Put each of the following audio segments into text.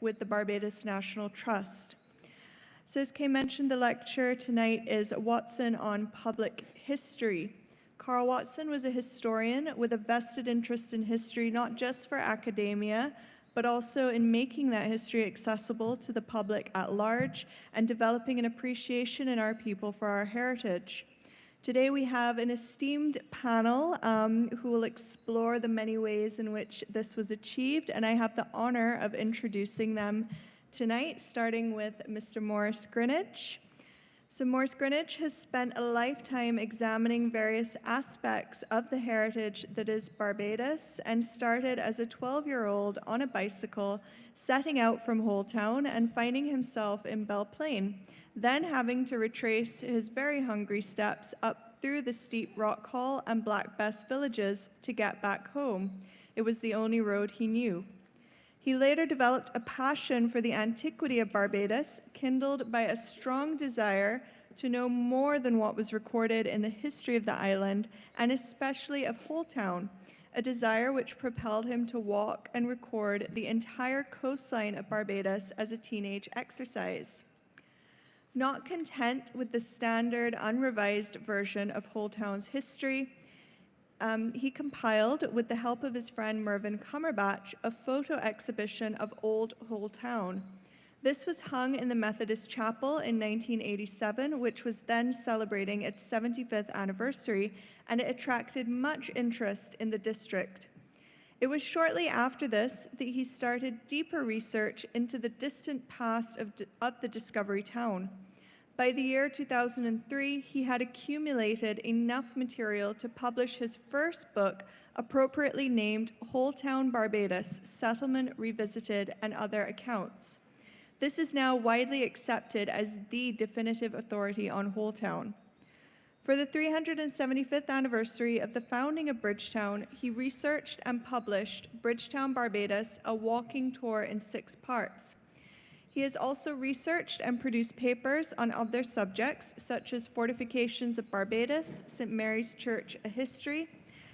with the Barbados National Trust. So as Kay mentioned, the lecture tonight is Watson on Public History. Karl Watson was a historian with a vested interest in history, not just for academia, but also in making that history accessible to the public at large and developing an appreciation in our people for our heritage. Today we have an esteemed panel who will explore the many ways in which this was achieved, and I have the honor of introducing them tonight, starting with Mr. Morris Greenidge. So Morris Greenidge has spent a lifetime examining various aspects of the heritage that is Barbados, and started as a 12-year-old on a bicycle, setting out from Holetown and finding himself in Belle Plaine, then having to retrace his very hungry steps up through the steep Rock Hall and Black Bess villages to get back home. It was the only road he knew. He later developed a passion for the antiquity of Barbados, kindled by a strong desire to know more than what was recorded in the history of the island, and especially of Holetown, a desire which propelled him to walk and record the entire coastline of Barbados as a teenage exercise. Not content with the standard unrevised version of Holetown's history, he compiled, with the help of his friend Mervyn Cumberbatch, a photo exhibition of Old Holetown. This was hung in the Methodist Chapel in 1987, which was then celebrating its 75th anniversary, and it attracted much interest in the district. It was shortly after this that he started deeper research into the distant past of the Discovery Town. By the year 2003, he had accumulated enough material to publish his first book, appropriately named Holetown Barbados, Settlement Revisited and Other Accounts. This is now widely accepted as the definitive authority on Holetown. For the 375th anniversary of the founding of Bridgetown, he researched and published Bridgetown Barbados, a walking tour in 6 parts. He has also researched and produced papers on other subjects, such as Fortifications of Barbados, St. Mary's Church, A History,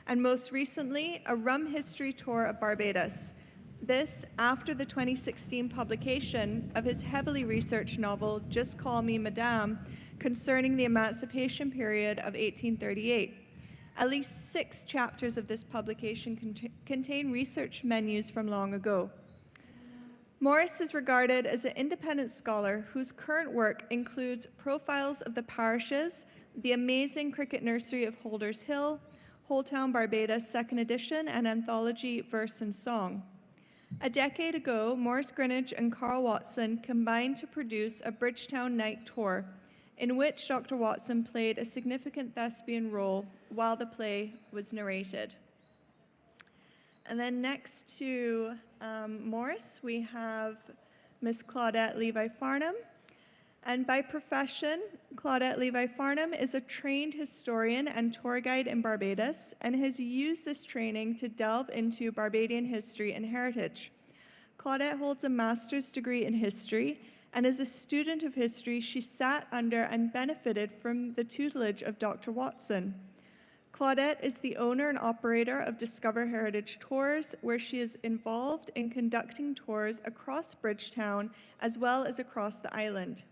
and most recently, a rum history tour of Barbados. This after the 2016 publication of his heavily researched novel, Just Call Me Madame, concerning the emancipation period of 1838. At least 6 chapters of this publication contain research menus from long ago. Morris is regarded as an independent scholar whose current work includes profiles of the parishes, the amazing cricket nursery of Holders Hill, Holetown Barbados 2nd edition, and anthology Verse and Song. A decade ago, Morris Greenidge and Karl Watson combined to produce a Bridgetown night tour, in which Dr. Watson played a significant thespian role while the play was narrated. And then next to Morris, we have Miss Claudette Levi Farnum. And by profession, Claudette Levi Farnum is a trained historian and tour guide in Barbados, and has used this training to delve into Barbadian history and heritage. Claudette holds a master's degree in history, and as a student of history, she sat under and benefited from the tutelage of Dr. Watson. Claudette is the owner and operator of Discover Heritage Tours, where she is involved in conducting tours across Bridgetown as well as across the island.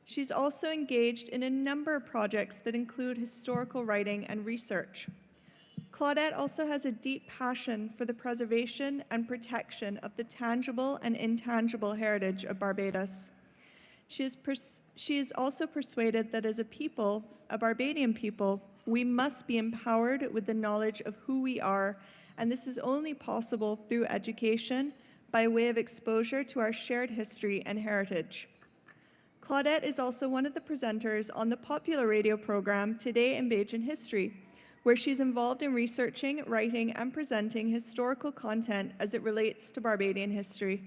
She's also engaged in a number of projects that include historical writing and research. Claudette also has a deep passion for the preservation and protection of the tangible and intangible heritage of Barbados. She is also persuaded that as a people, a Barbadian people, we must be empowered with the knowledge of who we are, and this is only possible through education by way of exposure to our shared history and heritage. Claudette is also one of the presenters on the popular radio program Today in Bajan History, where she's involved in researching, writing, and presenting historical content as it relates to Barbadian history.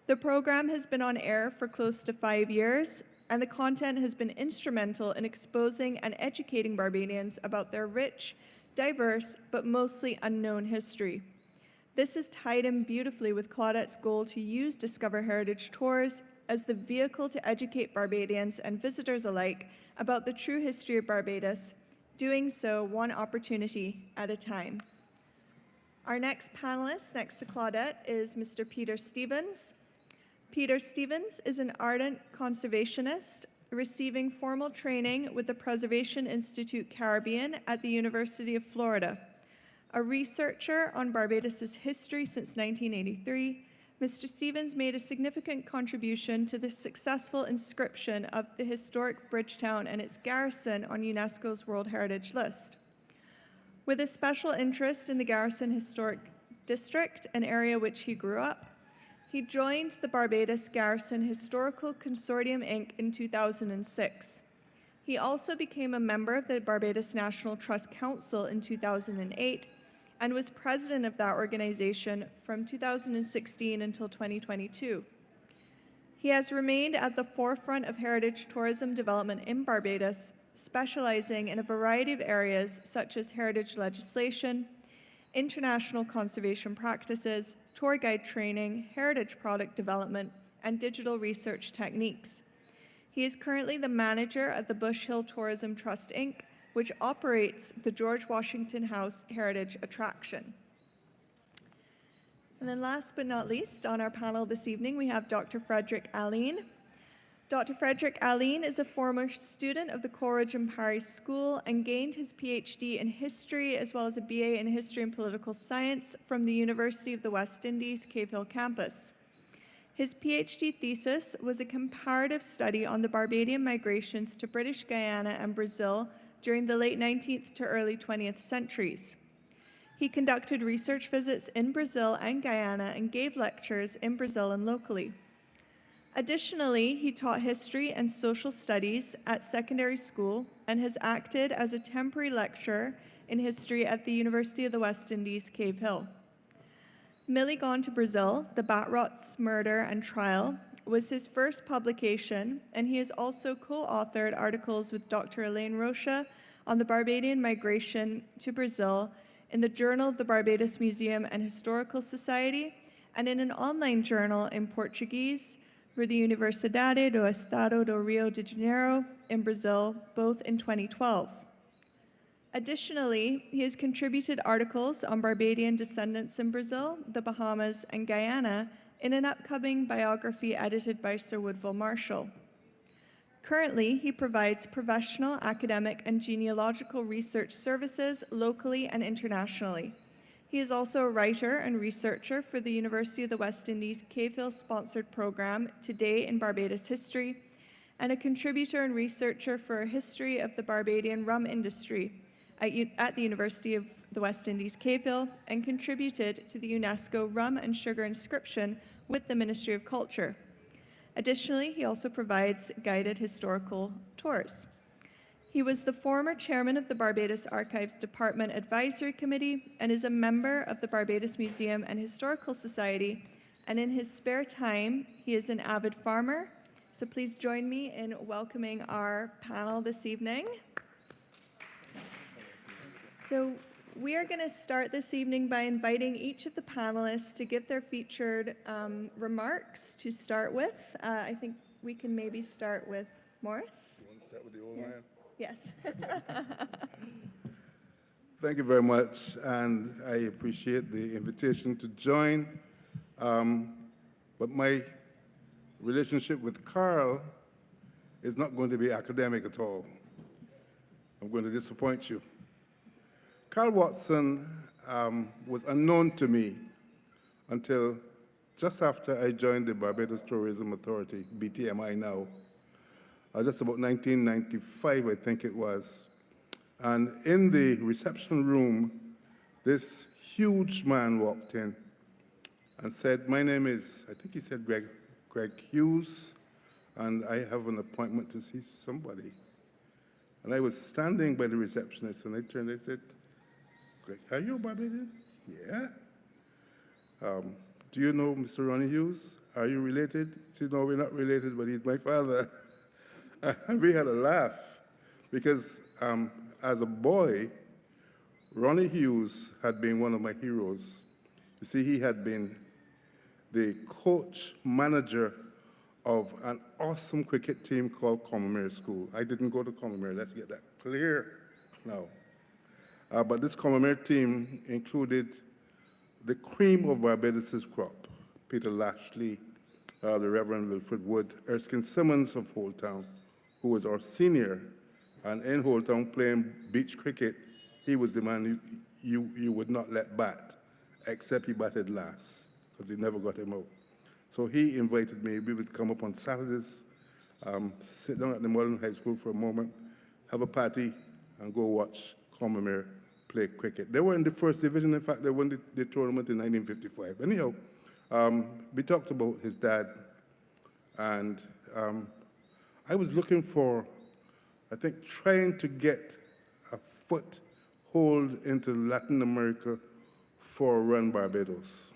The program has been on air for close to 5 years, and the content has been instrumental in exposing and educating Barbadians about their rich, diverse, but mostly unknown history. This is tied in beautifully with Claudette's goal to use Discover Heritage Tours as the vehicle to educate Barbadians and visitors alike about the true history of Barbados, doing so one opportunity at a time. Our next panelist, next to Claudette, is Mr. Peter Stevens. Peter Stevens is an ardent conservationist, receiving formal training with the Preservation Institute Caribbean at the University of Florida. A researcher on Barbados' history since 1983, Mr. Stevens made a significant contribution to the successful inscription of the historic Bridgetown and its garrison on UNESCO's World Heritage List. With a special interest in the Garrison Historic District, an area which he grew up, he joined the Barbados Garrison Historical Consortium, Inc. in 2006. He also became a member of the Barbados National Trust Council in 2008 and was president of that organization from 2016 until 2022. He has remained at the forefront of heritage tourism development in Barbados, specializing in a variety of areas such as heritage legislation, international conservation practices, tour guide training, heritage product development, and digital research techniques. He is currently the manager at the Bush Hill Tourism Trust, Inc., which operates the George Washington House Heritage Attraction. And then last but not least, on our panel this evening, we have Dr. Frederick Alleyne. Dr. Frederick Alleyne is a former student of the Coleridge and Parry School and gained his PhD in history as well as a BA in history and political science from the University of the West Indies, Cave Hill campus. His PhD thesis was a comparative study on the Barbadian migrations to British Guiana and Brazil during the late 19th to early 20th centuries. He conducted research visits in Brazil and Guyana and gave lectures in Brazil and locally. Additionally, he taught history and social studies at secondary school and has acted as a temporary lecturer in history at the University of the West Indies, Cave Hill. Millie Gone to Brazil, The Batrots Murder and Trial, was his first publication, and he has also co-authored articles with Dr. Elaine Rocha on the Barbadian migration to Brazil in the Journal of the Barbados Museum and Historical Society and in an online journal in Portuguese for the Universidade do Estado do Rio de Janeiro in Brazil, both in 2012. Additionally, he has contributed articles on Barbadian descendants in Brazil, the Bahamas, and Guyana in an upcoming biography edited by Sir Woodville Marshall. Currently, he provides professional, academic, and genealogical research services locally and internationally. He is also a writer and researcher for the University of the West Indies Cave Hill-sponsored program Today in Barbados History, and a contributor and researcher for a history of the Barbadian rum industry at the University of the West Indies Cave Hill, and contributed to the UNESCO Rum and Sugar inscription with the Ministry of Culture. Additionally, he also provides guided historical tours. He was the former chairman of the Barbados Archives Department Advisory Committee and is a member of the Barbados Museum and Historical Society, and in his spare time, he is an avid farmer. So please join me in welcoming our panel this evening. So we are going to start this evening by inviting each of the panelists to give their featured remarks to start with. I think we can maybe start with Morris. You want to start with the old man? Yes. Thank you very much, and I appreciate the invitation to join. But my relationship with Karl is not going to be academic at all. I'm going to disappoint you. Karl Watson was unknown to me until just after I joined the Barbados Tourism Authority, BTMI now. Just about 1995, I think it was. And in the reception room, this huge man walked in and said, my name is, I think he said Greg Hughes, and I have an appointment to see somebody. And I was standing by the receptionist, and I turned and I said, Greg, are you a Barbadian? Yeah. Do you know Mr. Ronnie Hughes? Are you related? He said, no, we're not related, but he's my father. We had a laugh because as a boy, Ronnie Hughes had been one of my heroes. You see, he had been the coach manager of an awesome cricket team called Combermere School. I didn't go to Combermere, let's get that clear now. But this Combermere team included the cream of Barbados' crop, Peter Lashley, the Reverend Wilfred Wood, Erskine Simmons of Old Town, who was our senior, and in Old Town playing beach cricket, he was the man you would not let bat, except he batted last, because he never got him out. So he invited me. We would come up on Saturdays, sit down at the Modern High School for a moment, have a party, and go watch Combermere play cricket. They were in the first division. In fact, they won the tournament in 1955. Anyhow, we talked about his dad, and I was looking for, I think, trying to get a foothold into Latin America for Run Barbados.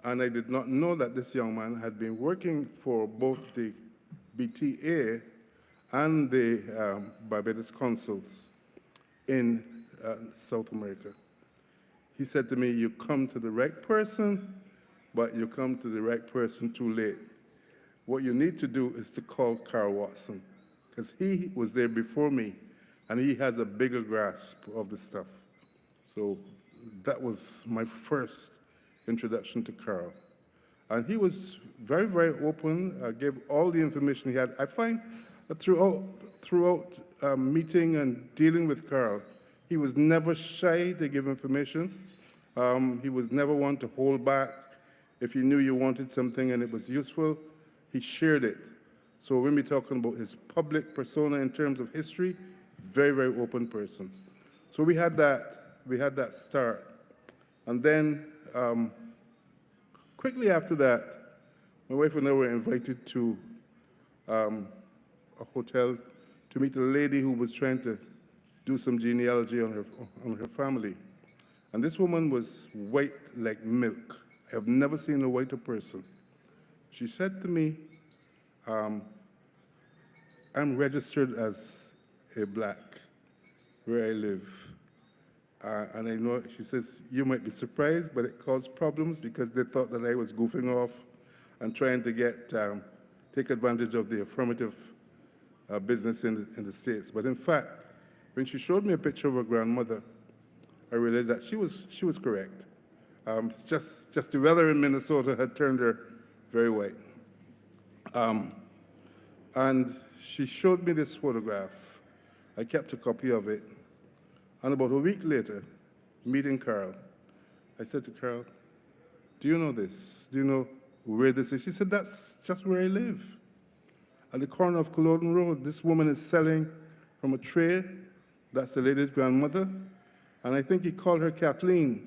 And I did not know that this young man had been working for both the BTA and the Barbados consuls in South America. He said to me, "You come to the right person, but you come to the right person too late. What you need to do is to call Karl Watson, because he was there before me, and he has a bigger grasp of the stuff." So that was my first introduction to Karl. And he was very, very open, gave all the information he had. I find that throughout meeting and dealing with Karl, he was never shy to give information. He was never one to hold back. If he knew you wanted something and it was useful, he shared it. So when we're talking about his public persona in terms of history, very, very open person. So we had that start. And then quickly after that, my wife and I were invited to a hotel to meet a lady who was trying to do some genealogy on her family. And this woman was white like milk. I have never seen a whiter person. She said to me, "I'm registered as a black where I live." And I know, she says, "You might be surprised, but it caused problems because they thought that I was goofing off and trying to take advantage of the affirmative business in the States." But in fact, when she showed me a picture of her grandmother, I realized that she was correct. It's just the weather in Minnesota had turned her very white. And she showed me this photograph. I kept a copy of it. And about a week later, meeting Karl, I said to Karl, "Do you know this? Do you know where this is?" She said, "That's just where I live. At the corner of Culloden Road, this woman is selling from a tray. That's the lady's grandmother. And I think he called her Kathleen."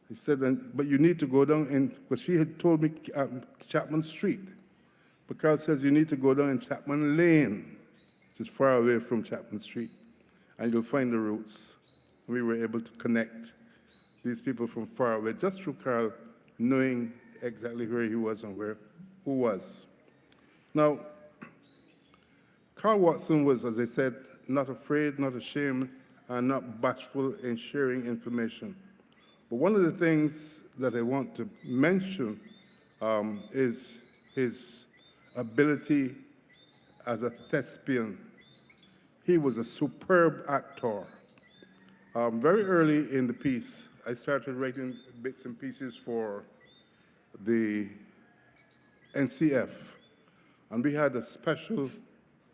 He said, "But you need to go down in," because she had told me Chapman Street. But Karl says, "You need to go down in Chapman Lane," which is far away from Chapman Street, "and you'll find the roots." We were able to connect these people from far away just through Karl knowing exactly where he was and who was. Now, Karl Watson was, as I said, not afraid, not ashamed, and not bashful in sharing information. But one of the things that I want to mention is his ability as a thespian. He was a superb actor. Very early in the piece, I started writing bits and pieces for the NCF, and we had a special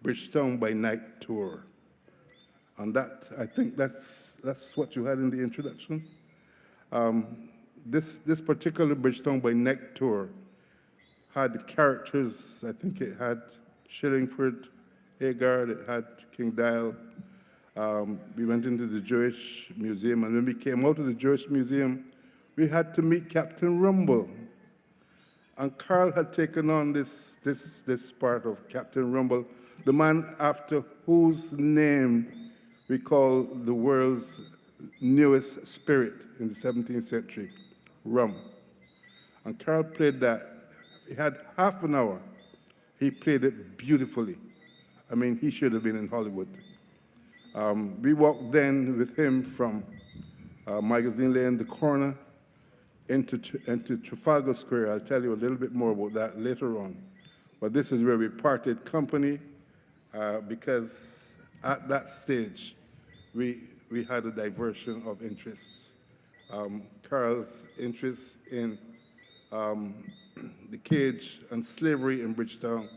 Bridgetown by Night tour. And that, I think that's what you had in the introduction. This particular Bridgetown by Night tour had characters. I think it had Shillingford, Agard, it had King Dial. We went into the Jewish Museum, and when we came out of the Jewish Museum, we had to meet Captain Rumble. And Karl had taken on this part of Captain Rumble, the man after whose name we call the world's newest spirit in the 17th century, rum. And Karl played that. He had half an hour. He played it beautifully. I mean, he should have been in Hollywood. We walked then with him from Magazine Lane, the corner, into Trafalgar Square. I'll tell you a little bit more about that later on. But this is where we parted company because at that stage, we had a diversion of interests. Karl's interest in the cage and slavery in Bridgetown,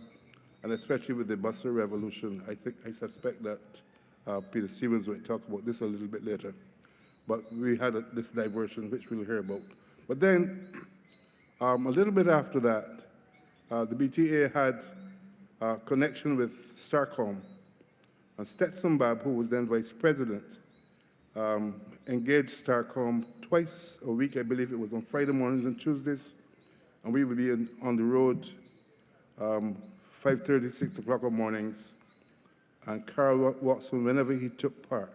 and especially with the Buster Revolution. I suspect that Peter Stevens will talk about this a little bit later. But we had this diversion, which we'll hear about. But then, a little bit after that, the BTA had a connection with Starcom, and Stetson Babb, who was then vice president, engaged Starcom twice a week. I believe it was on Friday mornings and Tuesdays, and we would be on the road 5:30, 6 o'clock in the mornings. And Karl Watson, whenever he took part,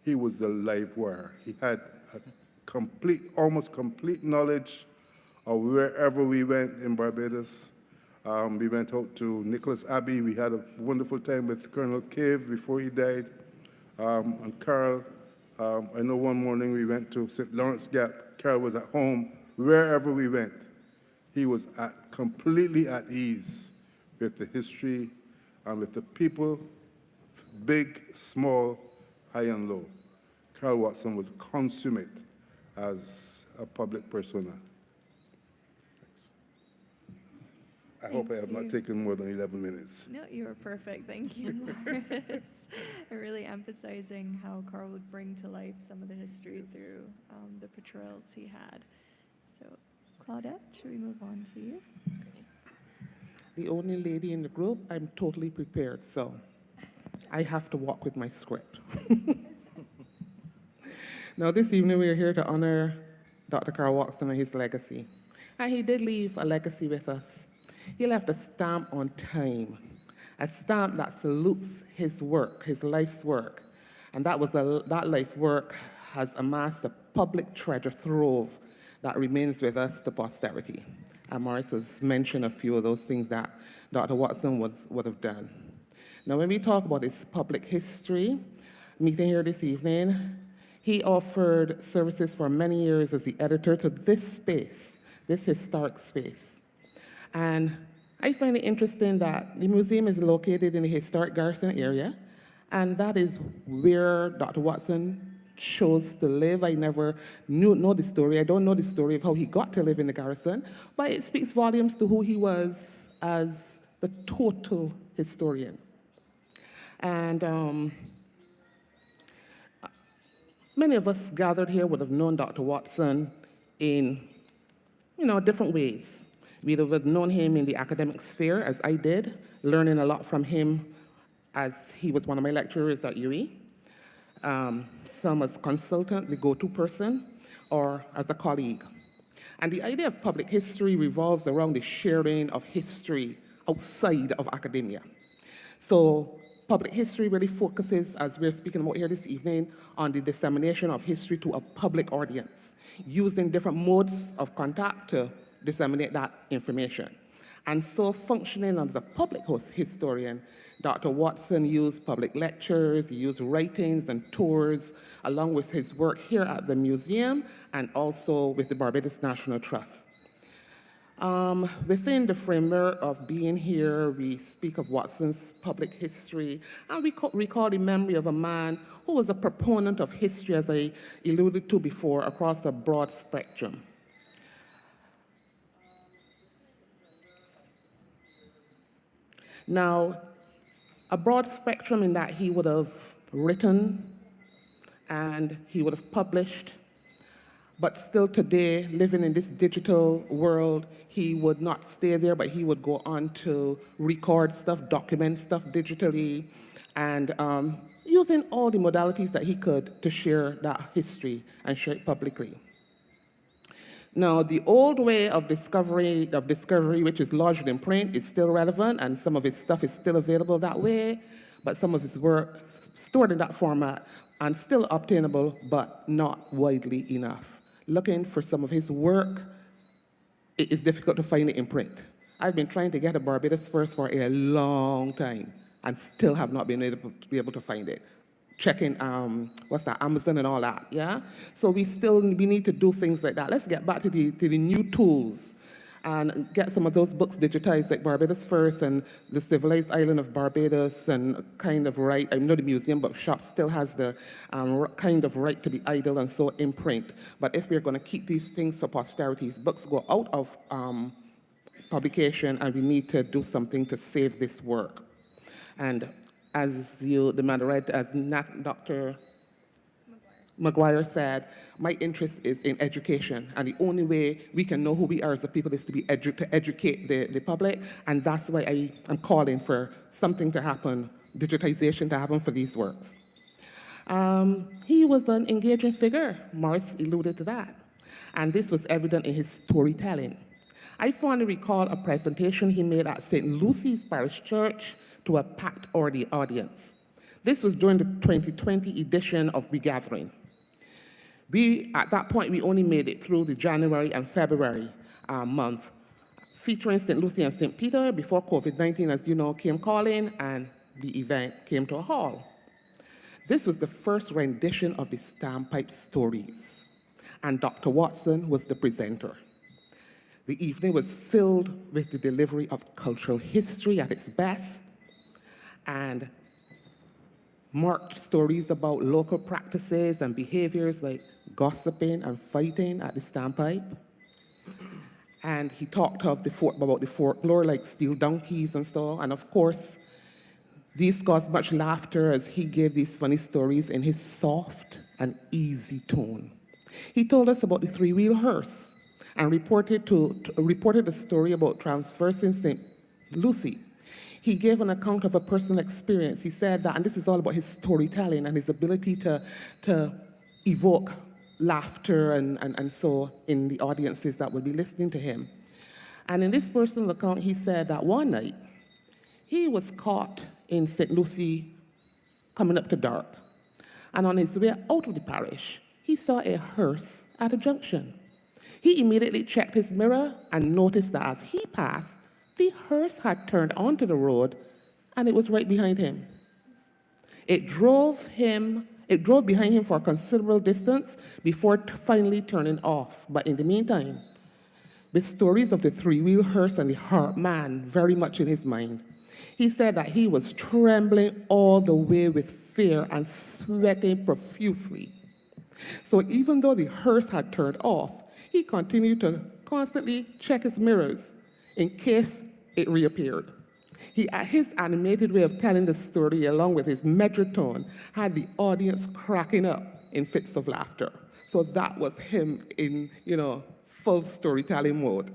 he was the live wire. He had a almost complete knowledge of wherever we went in Barbados. We went out to Nicholas Abbey. We had a wonderful time with Colonel Cave before he died. And Karl, I know one morning we went to St. Lawrence Gap. Karl was at home. Wherever we went, he was completely at ease with the history and with the people, big, small, high and low. Karl Watson was consummate as a public persona. I hope I have not taken more than 11 minutes. No, you were perfect. Thank you, Morris. Really emphasizing how Karl would bring to life some of the history through the portrayals he had. So, Claudette, should we move on to you? The only lady in the group, I'm totally prepared, so I have to walk with my script. Now, this evening we are here to honor Dr. Karl Watson and his legacy. And he did leave a legacy with us. He left a stamp on time, a stamp that salutes his work, his life's work. And that life work has amassed a public treasure trove that remains with us to posterity. And Morris has mentioned a few of those things that Dr. Watson would have done. Now, when we talk about his public history, meeting here this evening, he offered services for many years as the editor to this space, this historic space. And I find it interesting that the museum is located in the historic Garrison area, and that is where Dr. Watson chose to live. I never know the story. I don't know the story of how he got to live in the Garrison, but it speaks volumes to who he was as the total historian. And many of us gathered here would have known Dr. Watson in, different ways. We would have known him in the academic sphere, as I did, learning a lot from him as he was one of my lecturers at UE. Some as consultant, the go-to person, or as a colleague. And the idea of public history revolves around the sharing of history outside of academia. So public history really focuses, as we're speaking about here this evening, on the dissemination of history to a public audience, using different modes of contact to disseminate that information. And so functioning as a public historian, Dr. Watson used public lectures, he used writings and tours, along with his work here at the museum and also with the Barbados National Trust. Within the framework of being here, we speak of Watson's public history, and we recall the memory of a man who was a proponent of history, as I alluded to before, across a broad spectrum. Now, a broad spectrum in that he would have written and he would have published, but still today, living in this digital world, he would not stay there, but he would go on to record stuff, document stuff digitally, and using all the modalities that he could to share that history and share it publicly. Now, the old way of discovery, which is lodged in print, is still relevant, and some of his stuff is still available that way, but some of his work stored in that format and still obtainable, but not widely enough. Looking for some of his work, it is difficult to find it in print. I've been trying to get a Barbados First for a long time and still have not been able to find it. Checking, Amazon and all that, yeah? So we need to do things like that. Let's get back to the new tools and get some of those books digitized, like Barbados First and the Civilized Island of Barbados, and kind of right, I know the museum bookshop still has the kind of right to be idle and so in print. But if we're gonna keep these things for posterity's books go out of publication, and we need to do something to save this work. And as the matter read, as Dr. McGuire said, my interest is in education, and the only way we can know who we are as a people is to be to educate the public, and that's why I am calling for something to happen, digitization to happen for these works. He was an engaging figure. Morris alluded to that, and this was evident in his storytelling. I fondly recall a presentation he made at St. Lucy's Parish Church to a packed audience. This was during the 2020 edition of Regathering. At that point, we only made it through the January and February month, featuring St. Lucy and St. Peter before COVID-19, as you know, came calling, and the event came to a halt. This was the first rendition of the Standpipe Stories, and Dr. Watson was the presenter. The evening was filled with the delivery of cultural history at its best, and marked stories about local practices and behaviors like gossiping and fighting at the Standpipe. And he talked about the folklore like steel donkeys and so on. And of course, these caused much laughter as he gave these funny stories in his soft and easy tone. He told us about the three-wheel hearse and reported a story about traversing St. Lucy. He gave an account of a personal experience. He said that, and this is all about his storytelling and his ability to evoke laughter and so in the audiences that will be listening to him. And in this personal account, he said that one night, he was caught in St. Lucy coming up to dark. And on his way out of the parish, he saw a hearse at a junction. He immediately checked his mirror and noticed that as he passed, the hearse had turned onto the road, and it was right behind him. It drove behind him for a considerable distance before finally turning off. But in the meantime, with stories of the three-wheel hearse and the hurt man very much in his mind, he said that he was trembling all the way with fear and sweating profusely. So even though the hearse had turned off, he continued to constantly check his mirrors in case it reappeared. His animated way of telling the story, along with his measured tone, had the audience cracking up in fits of laughter. So that was him in, full storytelling mode.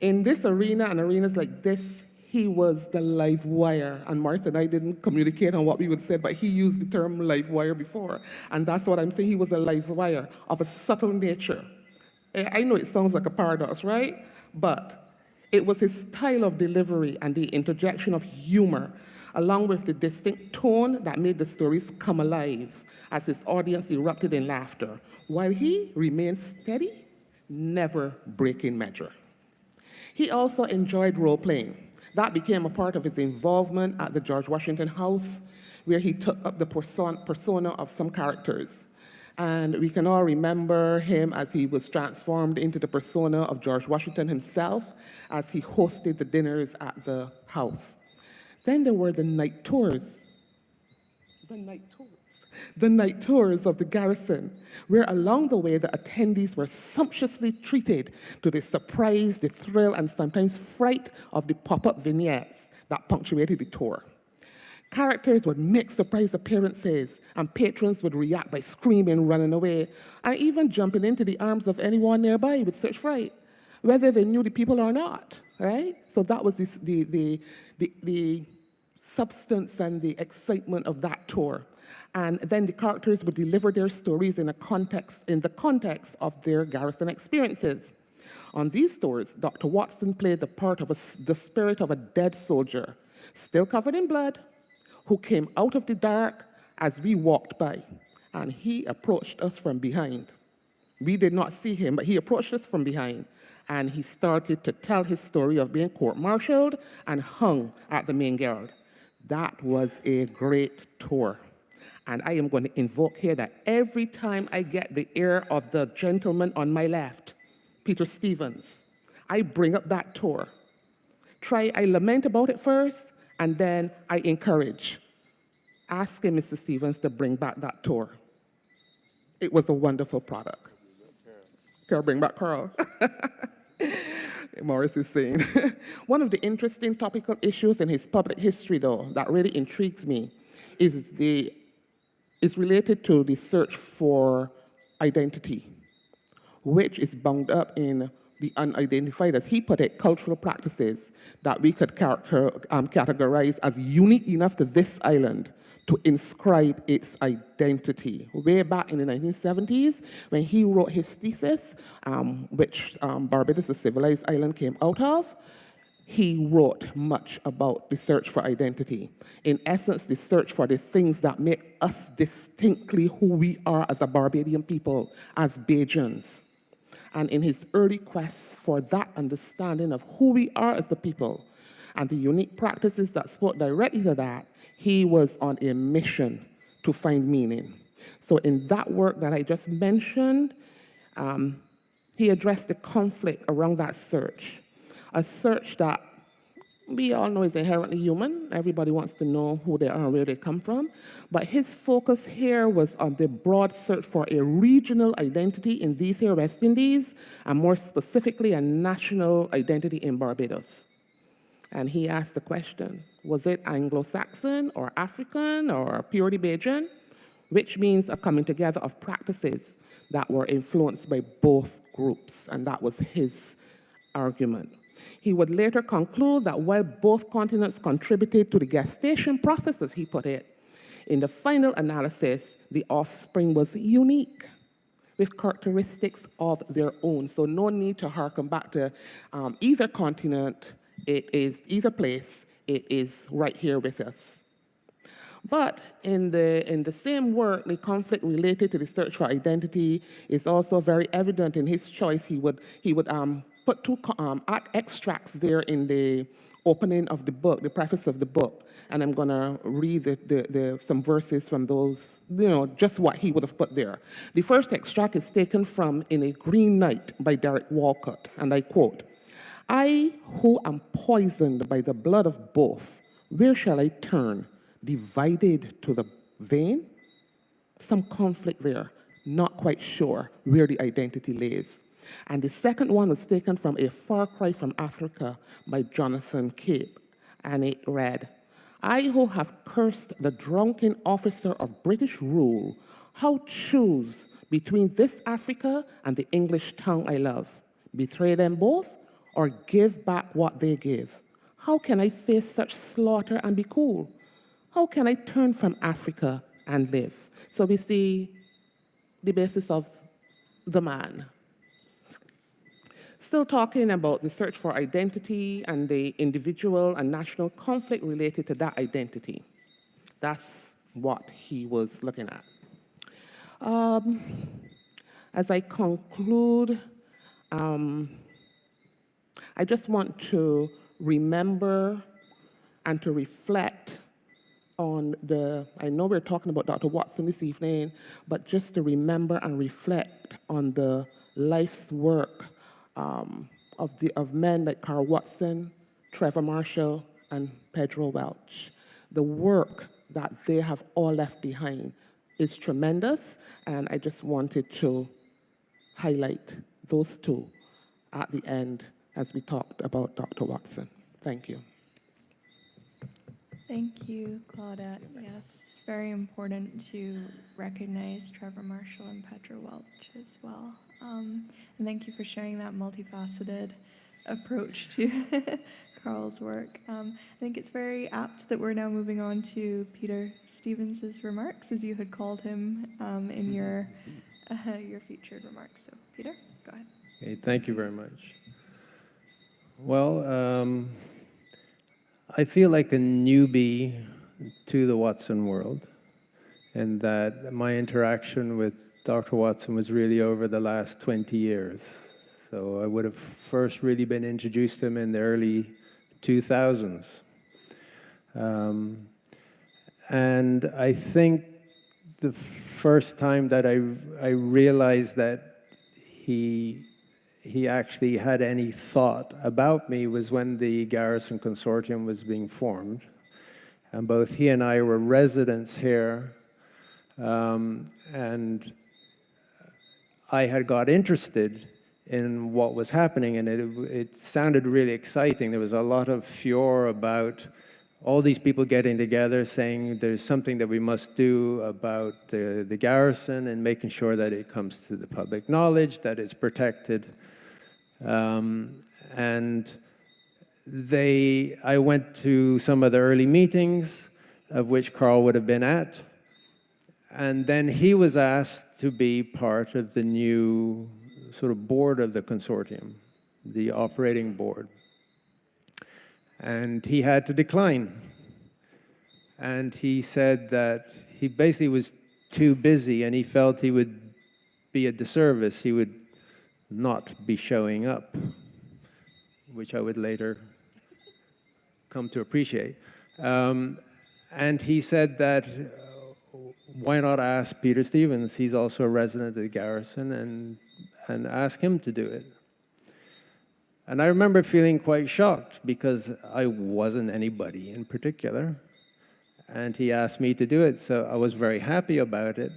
In this arena and arenas like this, he was the live wire. And Morris and I didn't communicate on what we would say, but he used the term live wire before. And that's what I'm saying. He was a live wire of a subtle nature. I know it sounds like a paradox, right? But it was his style of delivery and the interjection of humor, along with the distinct tone that made the stories come alive as his audience erupted in laughter, while he remained steady, never breaking measure. He also enjoyed role-playing. That became a part of his involvement at the George Washington House, where he took up the persona of some characters. And we can all remember him as he was transformed into the persona of George Washington himself as he hosted the dinners at the house. Then there were the night tours. The night tours of the garrison, where along the way the attendees were sumptuously treated to the surprise, the thrill, and sometimes fright of the pop-up vignettes that punctuated the tour. Characters would make surprise appearances, and patrons would react by screaming, running away, and even jumping into the arms of anyone nearby with such fright, whether they knew the people or not, right? So that was the substance and the excitement of that tour. And then the characters would deliver their stories in the context of their garrison experiences. On these tours, Dr. Watson played the part of the spirit of a dead soldier, still covered in blood, who came out of the dark as we walked by, and he approached us from behind. We did not see him, but he approached us from behind, and he started to tell his story of being court-martialed and hung at the main guard. That was a great tour. And I am going to invoke here that every time I get the ear of the gentleman on my left, Peter Stevens, I bring up that tour. I lament about it first, and then I encourage. Ask him, Mr. Stevens, to bring back that tour. It was a wonderful product. Carol, bring back Karl. Morris is saying. One of the interesting topical issues in his public history, though, that really intrigues me is related to the search for identity, which is bound up in the unidentified, as he put it, cultural practices that we could categorize as unique enough to this island to inscribe its identity. Way back in the 1970s, when he wrote his thesis, which Barbados, the civilized island, came out of, he wrote much about the search for identity. In essence, the search for the things that make us distinctly who we are as a Barbadian people, as Bajans. And in his early quest for that understanding of who we are as the people and the unique practices that spoke directly to that, he was on a mission to find meaning. So in that work that I just mentioned, he addressed the conflict around that search, a search that we all know is inherently human. Everybody wants to know who they are and where they come from. But his focus here was on the broad search for a regional identity in these here West Indies, and more specifically, a national identity in Barbados. And he asked the question, was it Anglo-Saxon or African or purely Bajan? Which means a coming together of practices that were influenced by both groups, and that was his argument. He would later conclude that while both continents contributed to the gestation process, as he put it, in the final analysis, the offspring was unique, with characteristics of their own. So no need to harken back to either continent, it is either place, it is right here with us. But in the same work, the conflict related to the search for identity is also very evident in his choice. He would put two extracts there in the opening of the book, the preface of the book, and I'm going to read some verses from those, just what he would have put there. The first extract is taken from In a Green Night by Derek Walcott, and I quote, "I who am poisoned by the blood of both, where shall I turn? Divided to the vein?" Some conflict there, not quite sure where the identity lays. And the second one was taken from A Far Cry from Africa by Jonathan Cape, and it read, "I who have cursed the drunken officer of British rule, how choose between this Africa and the English tongue I love? Betray them both or give back what they give? How can I face such slaughter and be cool? How can I turn from Africa and live?" So we see the basis of the man. Still talking about the search for identity and the individual and national conflict related to that identity. That's what he was looking at. As I conclude, I just want to remember and to reflect on I know we're talking about Dr. Watson this evening, but just to remember and reflect on the life's work of men like Karl Watson, Trevor Marshall, and Pedro Welch. The work that they have all left behind is tremendous, and I just wanted to highlight those two at the end as we talked about Dr. Watson. Thank you. Thank you, Claudette. Yes, it's very important to recognize Trevor Marshall and Pedro Welch as well. And thank you for sharing that multifaceted approach to Karl's work. I think it's very apt that we're now moving on to Peter Stevens' remarks, as you had called him in your featured remarks. So, Peter, go ahead. Okay, thank you very much. Well, I feel like a newbie to the Watson world, and that my interaction with Dr. Watson was really over the last 20 years. So I would have first really been introduced to him in the early 2000s. And I think the first time that I realized that he actually had any thought about me was when the Garrison Consortium was being formed. And both he and I were residents here, and I had got interested in what was happening, and it sounded really exciting. There was a lot of furor about all these people getting together saying there's something that we must do about the garrison and making sure that it comes to the public knowledge, that it's protected. And I went to some of the early meetings, of which Karl would have been at, and then he was asked to be part of the new sort of board of the consortium, the operating board. And he had to decline. And he said that he basically was too busy and he felt he would be a disservice. He would not be showing up, which I would later come to appreciate. And he said that why not ask Peter Stevens? He's also a resident of the garrison, and ask him to do it. And I remember feeling quite shocked because I wasn't anybody in particular. And he asked me to do it, so I was very happy about it.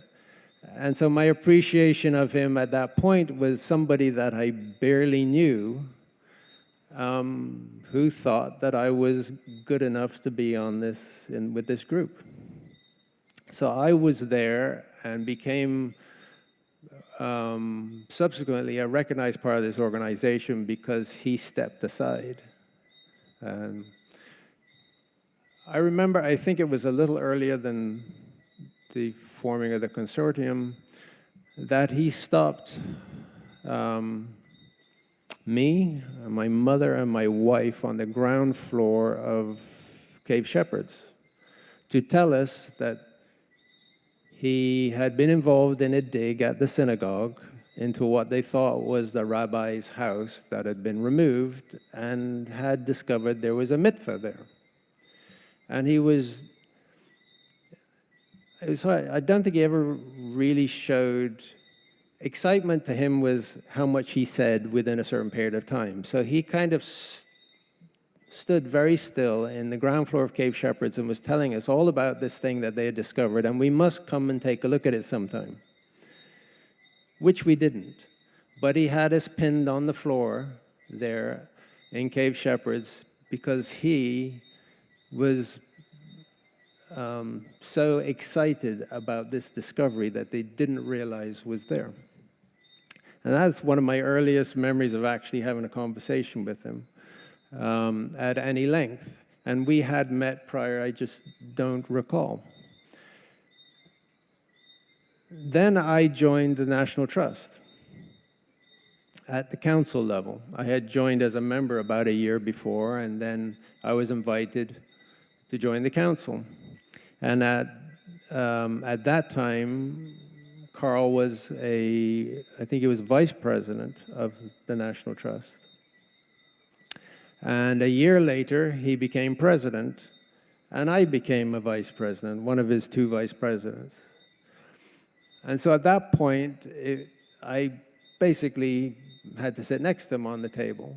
And so my appreciation of him at that point was somebody that I barely knew, who thought that I was good enough to be on this with this group. So I was there and became subsequently a recognized part of this organization because he stepped aside. I remember, I think it was a little earlier than the forming of the consortium, that he stopped me, my mother, and my wife on the ground floor of Cave Shepherds to tell us that he had been involved in a dig at the synagogue into what they thought was the rabbi's house that had been removed and had discovered there was a mikveh there. And I don't think he ever really showed excitement. To him was how much he said within a certain period of time. So he kind of stood very still in the ground floor of Cave Shepherds and was telling us all about this thing that they had discovered, and we must come and take a look at it sometime, which we didn't. But he had us pinned on the floor there in Cave Shepherds because he was so excited about this discovery that they didn't realize was there. And that's one of my earliest memories of actually having a conversation with him at any length. And we had met prior, I just don't recall. Then I joined the National Trust at the council level. I had joined as a member about a year before, and then I was invited to join the council. And at that time, Karl was I think he was vice president of the National Trust. And a year later, he became president, and I became a vice president, one of his two vice presidents. And so at that point, I basically had to sit next to him on the table.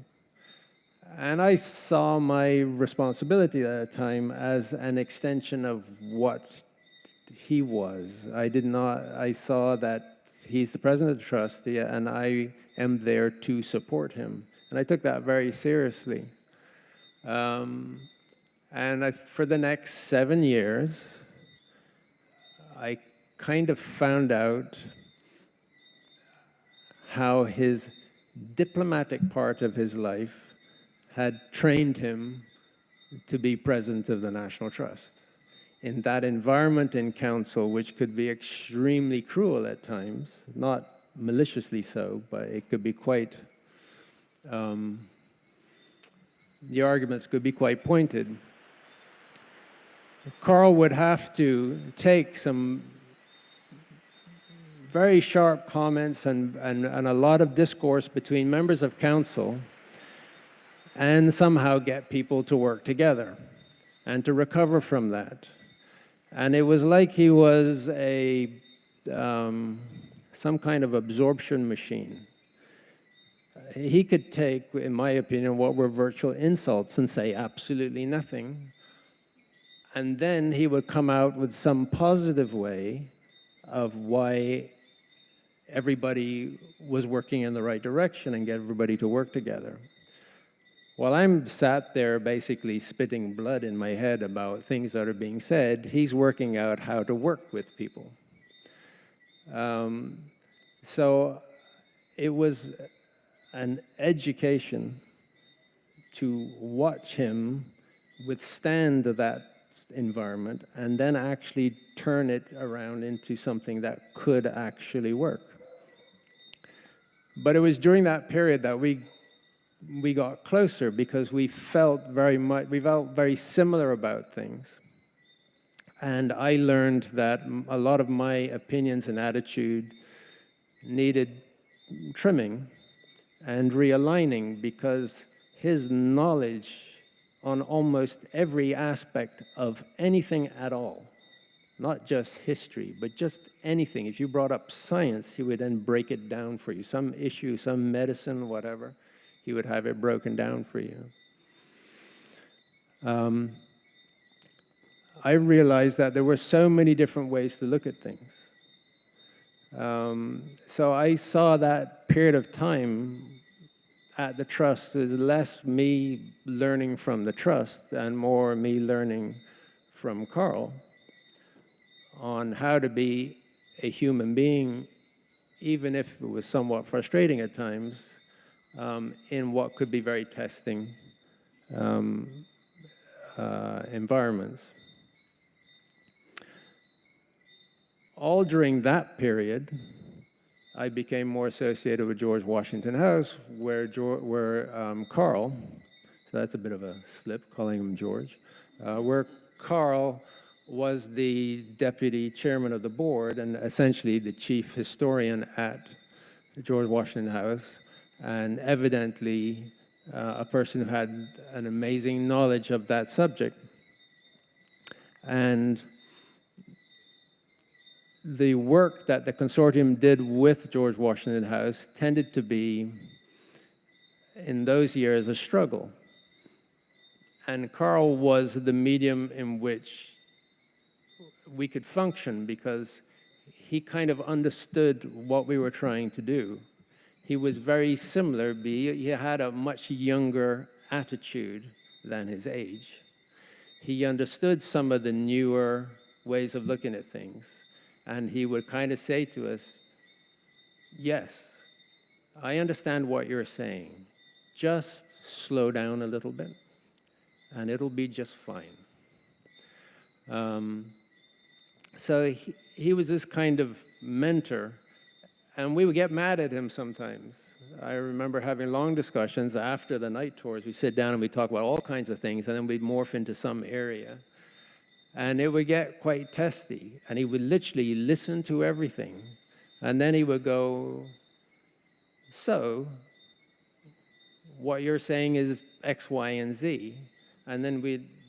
And I saw my responsibility at that time as an extension of what he was. I saw that he's the president of the trust, and I am there to support him. And I took that very seriously. For the next 7 years, I kind of found out how his diplomatic part of his life had trained him to be president of the National Trust. In that environment in council, which could be extremely cruel at times, not maliciously so, but it could be quite, the arguments could be quite pointed. Karl would have to take some very sharp comments and a lot of discourse between members of council and somehow get people to work together and to recover from that. And it was like he was some kind of absorption machine. He could take, in my opinion, what were virtual insults and say absolutely nothing. And then he would come out with some positive way of why everybody was working in the right direction and get everybody to work together. While I'm sat there basically spitting blood in my head about things that are being said, he's working out how to work with people. So it was an education to watch him withstand that environment and then actually turn it around into something that could actually work. But it was during that period that we got closer because we felt very similar about things. And I learned that a lot of my opinions and attitude needed trimming and realigning because his knowledge on almost every aspect of anything at all, not just history, but just anything. If you brought up science, he would then break it down for you. Some issue, some medicine, whatever, he would have it broken down for you. I realized that there were so many different ways to look at things. So I saw that period of time at the trust as less me learning from the trust and more me learning from Karl on how to be a human being, even if it was somewhat frustrating at times, in what could be very testing environments. All during that period, I became more associated with George Washington House, where Karl, so that's a bit of a slip, calling him George, where Karl was the deputy chairman of the board and essentially the chief historian at George Washington House, and evidently a person who had an amazing knowledge of that subject. And the work that the consortium did with George Washington House tended to be, in those years, a struggle. And Karl was the medium in which we could function because he kind of understood what we were trying to do. He was very similar, he had a much younger attitude than his age. He understood some of the newer ways of looking at things. And he would kind of say to us, yes, I understand what you're saying. Just slow down a little bit, and it'll be just fine. So he was this kind of mentor, and we would get mad at him sometimes. I remember having long discussions after the night tours. We'd sit down and we'd talk about all kinds of things, and then we'd morph into some area. And it would get quite testy, and he would literally listen to everything. And then he would go, so, what you're saying is X, Y, and Z. And then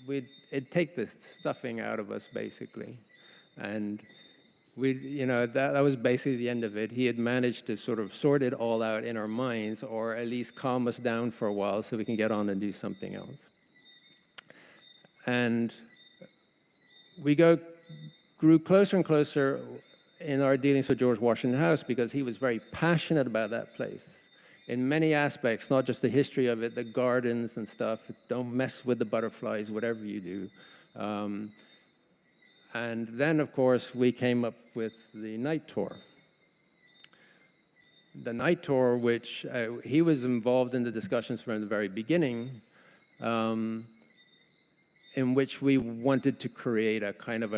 it'd take the stuffing out of us, basically. And that was basically the end of it. He had managed to sort of sort it all out in our minds, or at least calm us down for a while so we can get on and do something else. And we grew closer and closer in our dealings with George Washington House because he was very passionate about that place in many aspects, not just the history of it, the gardens and stuff. Don't mess with the butterflies, whatever you do. And then, of course, we came up with the night tour. The night tour, which he was involved in the discussions from the very beginning, in which we wanted to create a kind of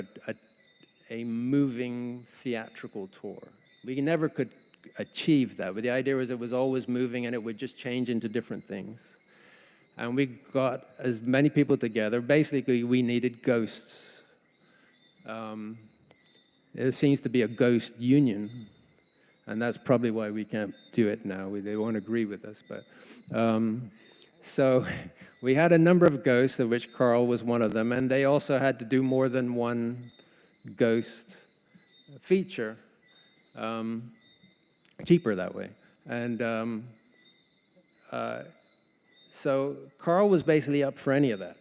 a moving theatrical tour. We never could achieve that, but the idea was it was always moving and it would just change into different things. And we got as many people together. Basically, we needed ghosts. There seems to be a ghost union, and that's probably why we can't do it now. They won't agree with us, but so we had a number of ghosts, of which Karl was one of them, and they also had to do more than one ghost feature, cheaper that way. And so Karl was basically up for any of that.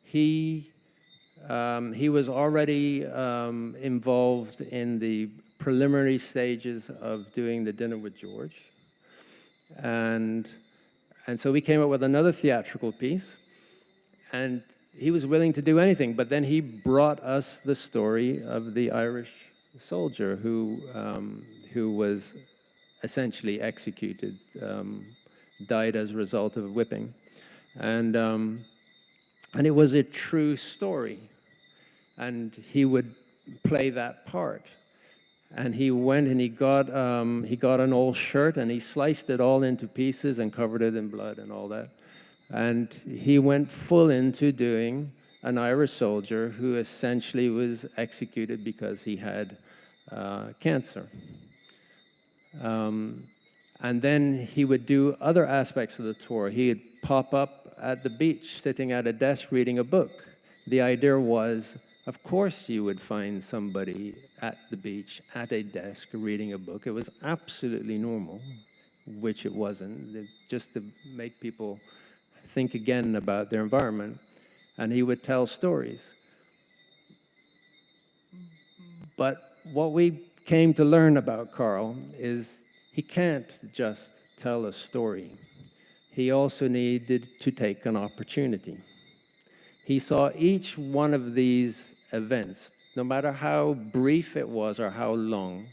He was already involved in the preliminary stages of doing the dinner with George. And so we came up with another theatrical piece, and he was willing to do anything, but then he brought us the story of the Irish soldier who was essentially executed, died as a result of whipping. And it was a true story. And he would play that part. And he went and he got an old shirt and he sliced it all into pieces and covered it in blood and all that. And he went full into doing an Irish soldier who essentially was executed because he had cancer. And then he would do other aspects of the tour. He'd pop up at the beach, sitting at a desk reading a book. The idea was, of course you would find somebody at the beach, at a desk, reading a book. It was absolutely normal, which it wasn't, just to make people think again about their environment. And he would tell stories. But what we came to learn about Karl is he can't just tell a story. He also needed to take an opportunity. He saw each one of these events, no matter how brief it was or how long,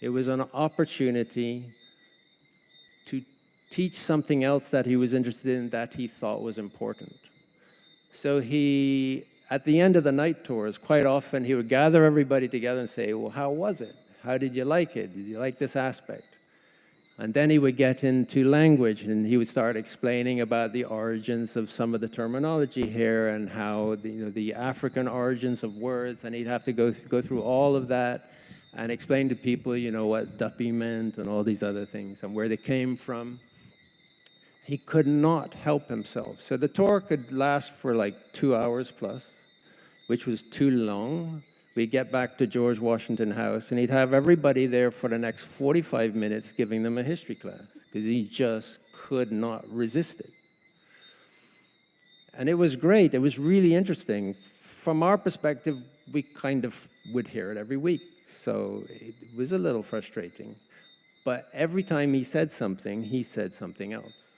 it was an opportunity to teach something else that he was interested in that he thought was important. So he, at the end of the night tours, quite often he would gather everybody together and say, well, how was it? How did you like it? Did you like this aspect? And then he would get into language, and he would start explaining about the origins of some of the terminology here and how the African origins of words, and he'd have to go through all of that and explain to people, what duppy meant and all these other things and where they came from. He could not help himself. So the tour could last for like 2 hours plus, which was too long. We'd get back to George Washington House, and he'd have everybody there for the next 45 minutes giving them a history class, because he just could not resist it. And it was great. It was really interesting. From our perspective, we kind of would hear it every week, so it was a little frustrating. But every time he said something else.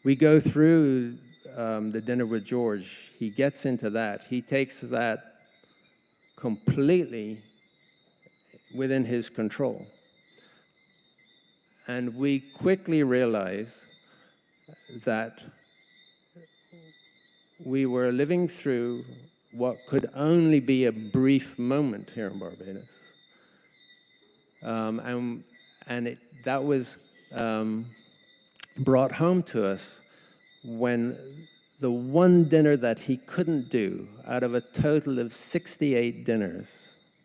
We go through the dinner with George. He gets into that. He takes that completely within his control. And we quickly realize that we were living through what could only be a brief moment here in Barbados. That was brought home to us when the one dinner that he couldn't do, out of a total of 68 dinners,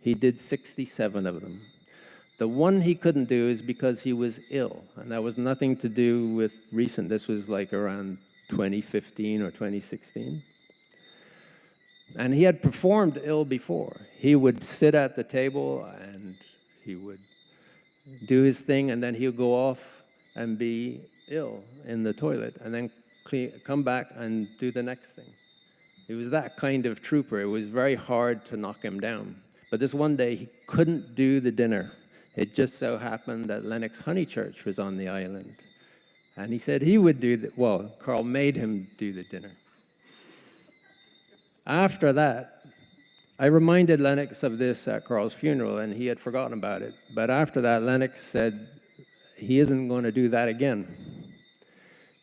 he did 67 of them. The one he couldn't do is because he was ill, and that was nothing to do with recent. This was like around 2015 or 2016. And he had performed ill before. He would sit at the table and he would do his thing, and then he would go off and be ill in the toilet, and then come back and do the next thing. He was that kind of trooper. It was very hard to knock him down. But this one day, he couldn't do the dinner. It just so happened that Lennox Honeychurch was on the island. And he said he would do Karl made him do the dinner. After that, I reminded Lennox of this at Karl's funeral, and he had forgotten about it. But after that, Lennox said he isn't going to do that again.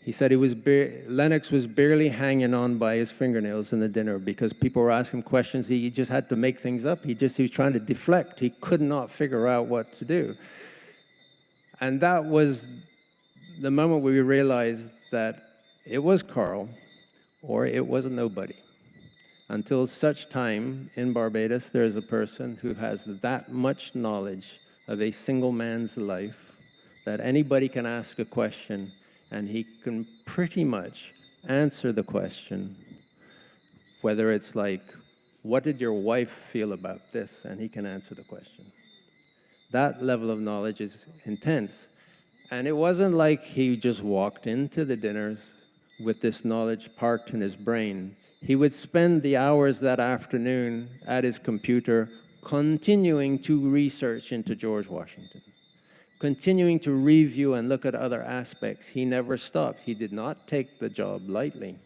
He said Lennox was barely hanging on by his fingernails in the dinner because people were asking questions. He just had to make things up. He was trying to deflect. He could not figure out what to do. And that was the moment where we realized that it was Karl or it was a nobody. Until such time in Barbados, there is a person who has that much knowledge of a single man's life that anybody can ask a question and he can pretty much answer the question, whether it's like, what did your wife feel about this? And he can answer the question. That level of knowledge is intense. And it wasn't like he just walked into the dinners with this knowledge parked in his brain. He would spend the hours that afternoon at his computer continuing to research into George Washington, continuing to review and look at other aspects. He never stopped. He did not take the job lightly.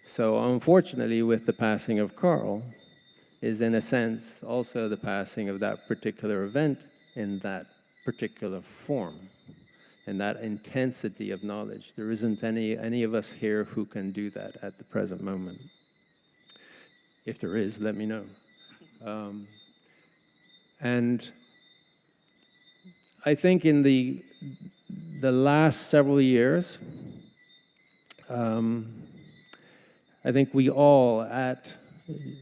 So unfortunately, with the passing of Karl, is in a sense also the passing of that particular event in that particular form, and that intensity of knowledge. There isn't any of us here who can do that at the present moment. If there is, let me know. And I think in the last several years, I think we all at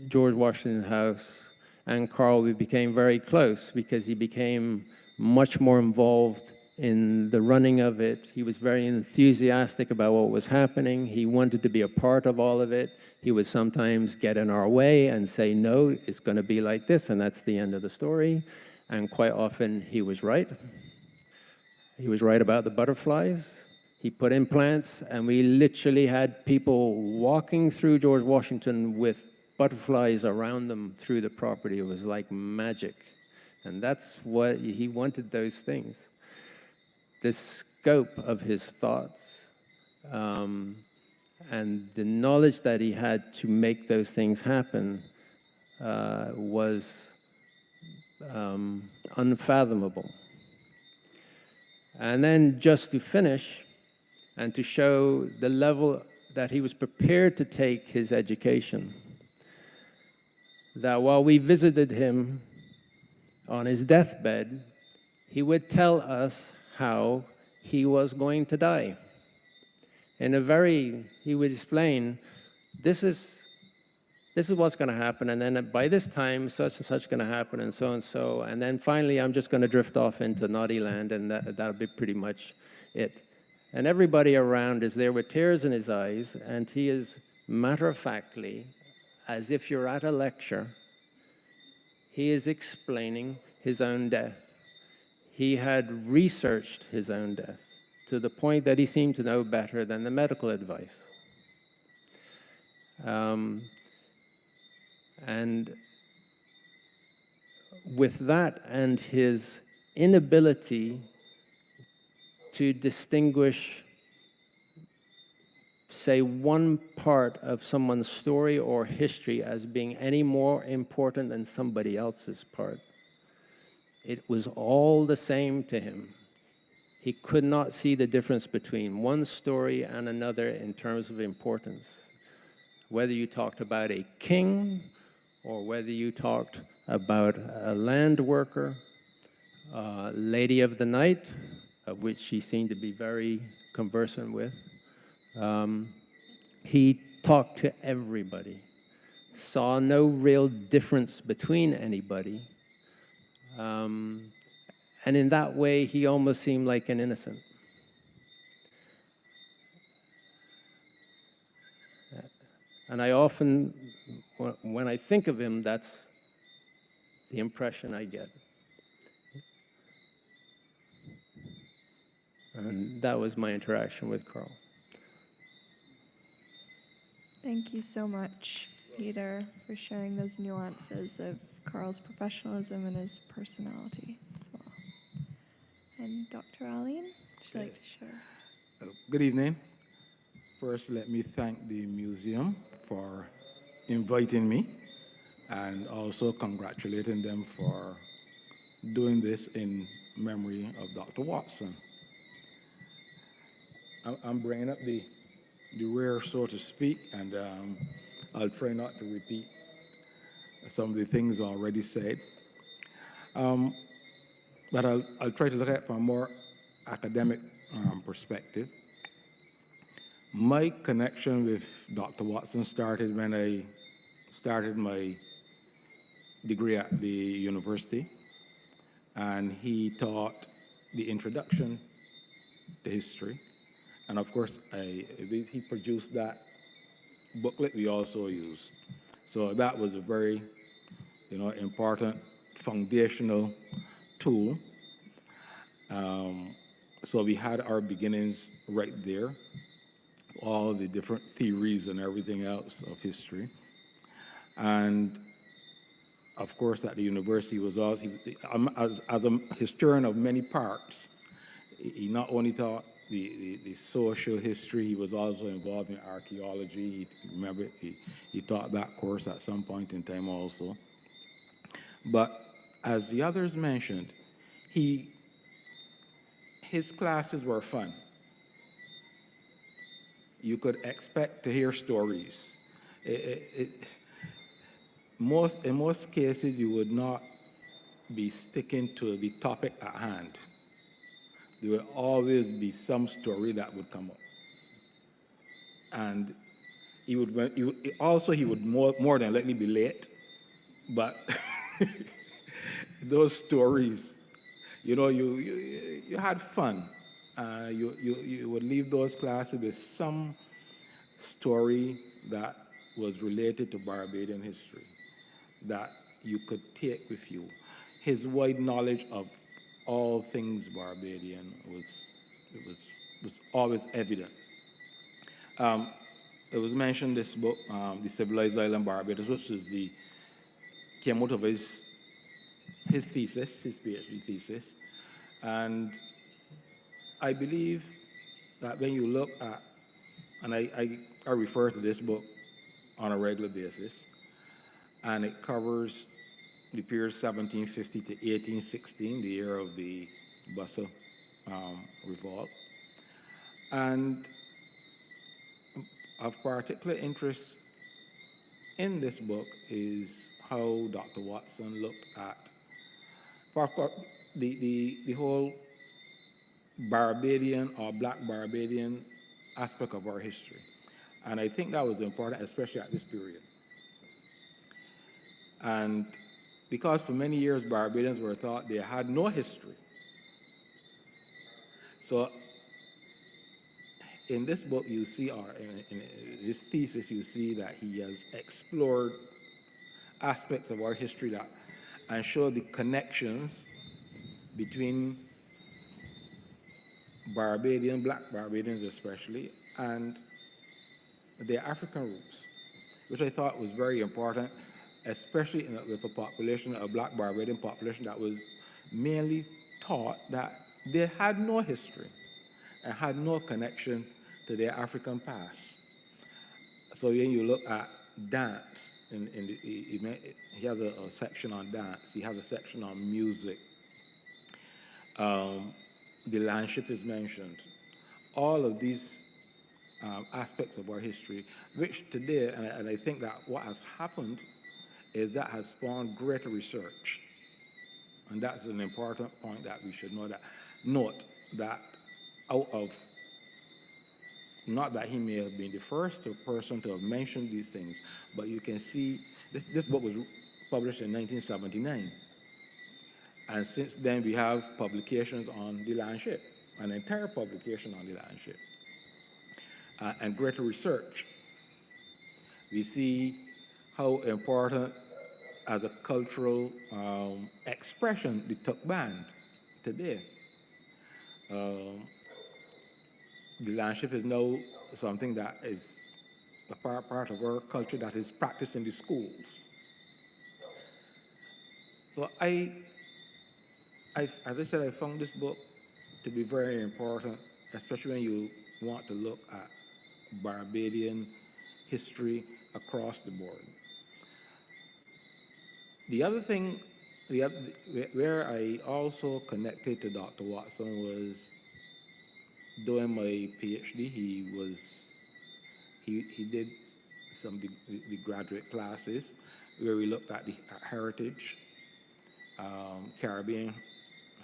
George Washington House and Karl, we became very close because he became much more involved in the running of it. He was very enthusiastic about what was happening. He wanted to be a part of all of it. He would sometimes get in our way and say, no, it's going to be like this, and that's the end of the story. And quite often he was right. He was right about the butterflies. He put in plants, and we literally had people walking through George Washington with butterflies around them through the property. It was like magic. And that's what he wanted, those things. The scope of his thoughts and the knowledge that he had to make those things happen was unfathomable. And then just to finish, and to show the level that he was prepared to take his education, that while we visited him on his deathbed, he would tell us how he was going to die. He would explain, this is what's going to happen, and then by this time, such and such is going to happen, and so, and then finally, I'm just going to drift off into naughty land, and that'll be pretty much it. And everybody around is there with tears in his eyes, and he is matter-of-factly, as if you're at a lecture, he is explaining his own death. He had researched his own death to the point that he seemed to know better than the medical advice. And with that and his inability to distinguish, say, one part of someone's story or history as being any more important than somebody else's part. It was all the same to him. He could not see the difference between one story and another in terms of importance. Whether you talked about a king, or whether you talked about a land worker, lady of the night, of which she seemed to be very conversant with. He talked to everybody, saw no real difference between anybody. And in that way, he almost seemed like an innocent. And I often, when I think of him, that's the impression I get. And that was my interaction with Karl. Thank you so much, Peter, for sharing those nuances of Karl's professionalism and his personality as well. And Dr. Alleyne, would you like to share? Good evening. First, let me thank the museum for inviting me and also congratulating them for doing this in memory of Dr. Watson. I'm bringing up the rear, so to speak, and I'll try not to repeat some of the things already said. But I'll try to look at it from a more academic perspective. My connection with Dr. Watson started when I started my degree at the university, and he taught the introduction to history. And of course, he produced that booklet we also used. So that was a very, important foundational tool. So we had our beginnings right there. all the different theories and everything else of history. And of course, at the university, he was also, as a historian of many parts, he not only taught the social history, he was also involved in archaeology. Remember, he taught that course at some point in time also. But as the others mentioned, his classes were fun. You could expect to hear stories. In most cases, you would not be sticking to the topic at hand. There will always be some story that would come up. And he would more than likely be late, but those stories, you had fun. You would leave those classes with some story that was related to Barbadian history that you could take with you. His wide knowledge of all things Barbadian was always evident. It was mentioned this book, The Civilized Island Barbados, which came out of his thesis, his PhD thesis. And I believe that when you look at, and I refer to this book on a regular basis, and it covers the period 1750 to 1816, the year of the Bustle Revolt. And of particular interest in this book is how Dr. Watson looked at the whole Barbadian or Black Barbadian aspect of our history. And I think that was important, especially at this period. And because for many years Barbadians were thought they had no history. So in this book you see, or in this thesis, you see that he has explored aspects of our history and showed the connections between Barbadian, Black Barbadians especially, and their African roots, which I thought was very important, especially with a population, a Black Barbadian population that was mainly taught that they had no history and had no connection to their African past. So when you look at dance, he has a section on dance, he has a section on music, the landship is mentioned. All of these aspects of our history, which today, and I think that what has happened is that has spawned greater research. And that's an important point that we should note that out of, not that he may have been the first person to have mentioned these things, but you can see, this book was published in 1979. And since then, we have publications on the landship, an entire publication on the landship, and greater research. We see how important as a cultural expression the Tuk band today. The landship is now something that is a part of our culture that is practiced in the schools. So as I said, I found this book to be very important, especially when you want to look at Barbadian history across the board. The other thing, where I also connected to Dr. Watson was doing my PhD. He did some of the graduate classes where we looked at the heritage, Caribbean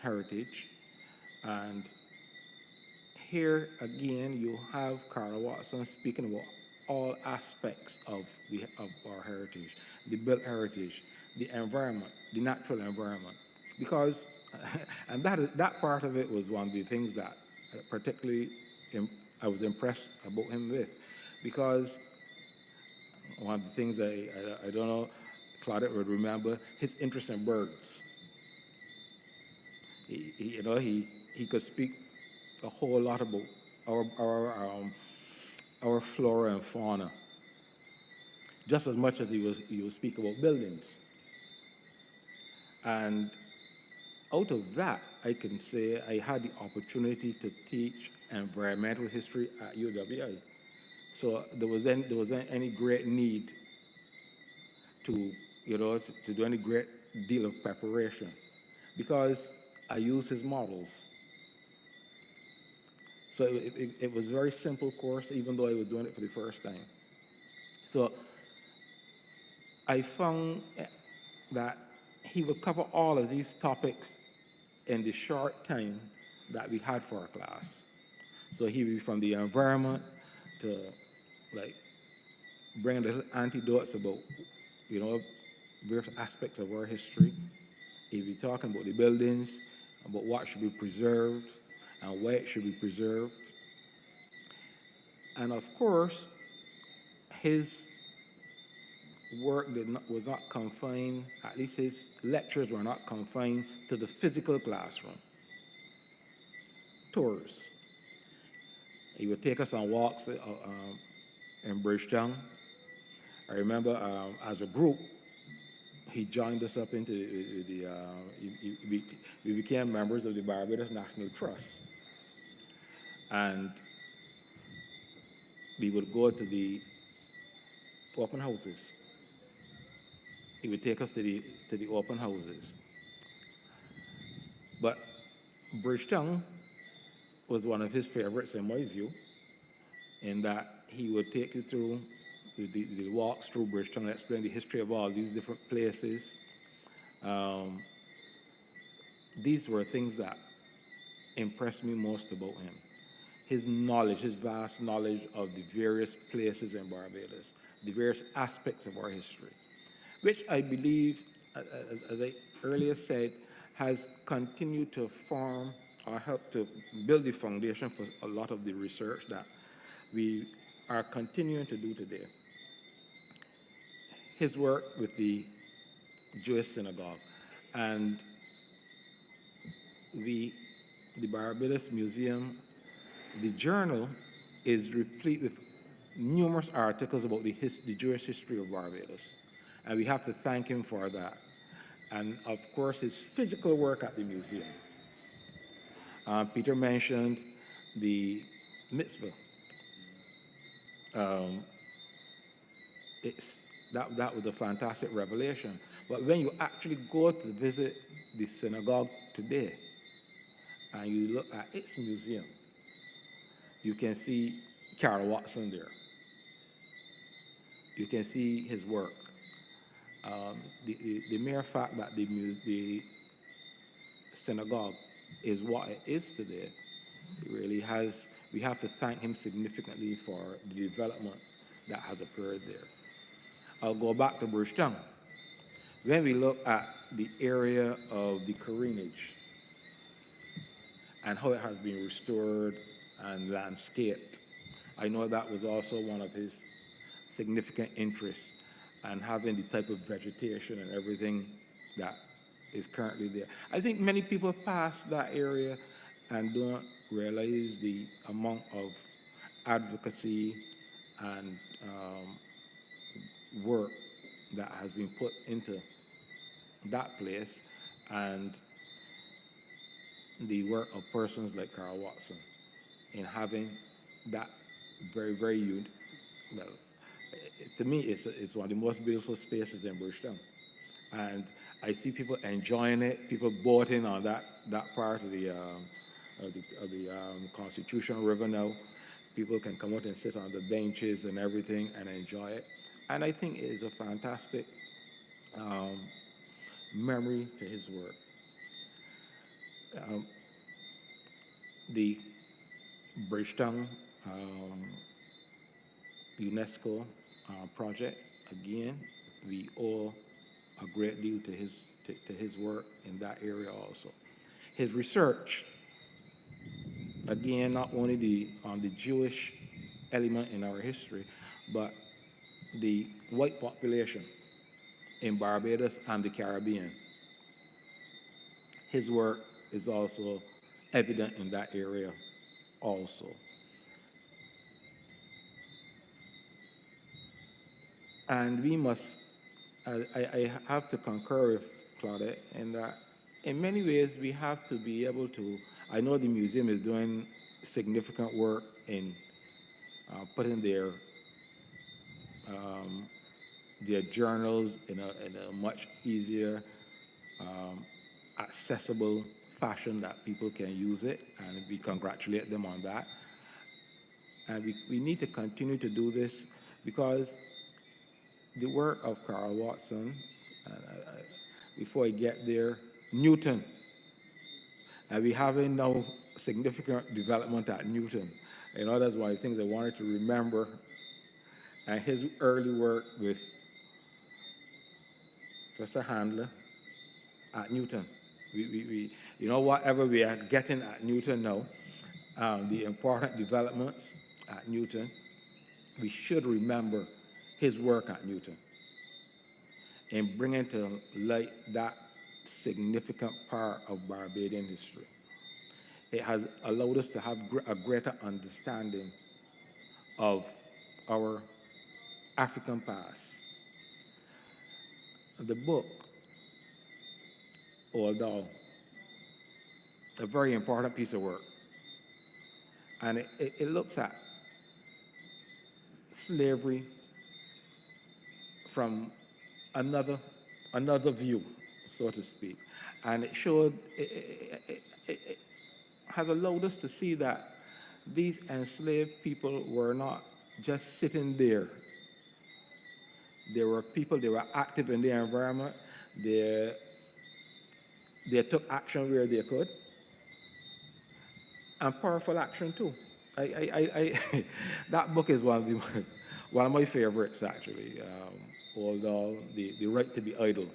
heritage, and here again you have Karl Watson speaking about all aspects of our heritage, the built heritage, the environment, the natural environment, because, and that part of it was one of the things that particularly I was impressed about him with, because one of the things I don't know, Claudette would remember, his interest in birds. He could speak a whole lot about our our flora and fauna, just as much as he will speak about buildings. And out of that, I can say I had the opportunity to teach environmental history at UWI. So there wasn't any great need to, to do any great deal of preparation, because I used his models. So it was a very simple course, even though I was doing it for the first time. So I found that he would cover all of these topics in the short time that we had for our class. So he would be from the environment to like bring little anecdotes about, various aspects of our history. He'd be talking about the buildings, about what should be preserved and why it should be preserved. And of course, his work was not confined, at least his lectures were not confined to the physical classroom. Tours. He would take us on walks in Bridgetown. I remember as a group, he joined us up into we became members of the Barbados National Trust. And we would go to the open houses. He would take us to the open houses. But Bridgetown was one of his favorites in my view, in that he would take you through the walks through Bridgetown, explain the history of all these different places. These were things that impressed me most about him. His knowledge, his vast knowledge of the various places in Barbados, the various aspects of our history, which I believe, as I earlier said, has continued to form or help to build the foundation for a lot of the research that we are continuing to do today. His work with the Jewish synagogue and the Barbados Museum, the journal is replete with numerous articles about the Jewish history of Barbados. And we have to thank him for that. And of course, his physical work at the museum. Peter mentioned the mitzvah. That was a fantastic revelation. But when you actually go to visit the synagogue today, and you look at its museum, you can see Karl Watson there. You can see his work. The mere fact that the synagogue is what it is today, really we have to thank him significantly for the development that has occurred there. I'll go back to Bridgetown. When we look at the area of the Greenidge and how it has been restored and landscaped, I know that was also one of his significant interests, and having the type of vegetation and everything that is currently there. I think many people pass that area and don't realize the amount of advocacy and work that has been put into that place, and the work of persons like Karl Watson in having that very, very unique, well, to me, it's one of the most beautiful spaces in Bridgetown. And I see people enjoying it, people boating on that part of the Constitution River now. People can come out and sit on the benches and everything and enjoy it. And I think it is a fantastic memory to his work. The Bridgetown UNESCO project, again, we owe a great deal to his work in that area also. His research, again, not only on the Jewish element in our history, but the white population in Barbados and the Caribbean. His work is also evident in that area also. And we must, I have to concur with Claudette in that in many ways we have to be able to, I know the museum is doing significant work in putting their journals in a much easier, accessible fashion that people can use it, and we congratulate them on that. And we need to continue to do this because the work of Karl Watson, before I get there, Newton, and we having now significant development at Newton. You know, that's one of the things I wanted to remember, and his early work with Professor Handler at Newton. You know, whatever we are getting at Newton now, the important developments at Newton, we should remember his work at Newton in bringing to light that significant part of Barbadian history. It has allowed us to have a greater understanding of our African past. The book, although a very important piece of work, and it looks at slavery from another view, so to speak, and it showed it has allowed us to see that these enslaved people were not just sitting there. They were people, they were active in their environment, they took action where they could, and powerful action too. That book is one of my favorites, actually, although the Right to be Idle.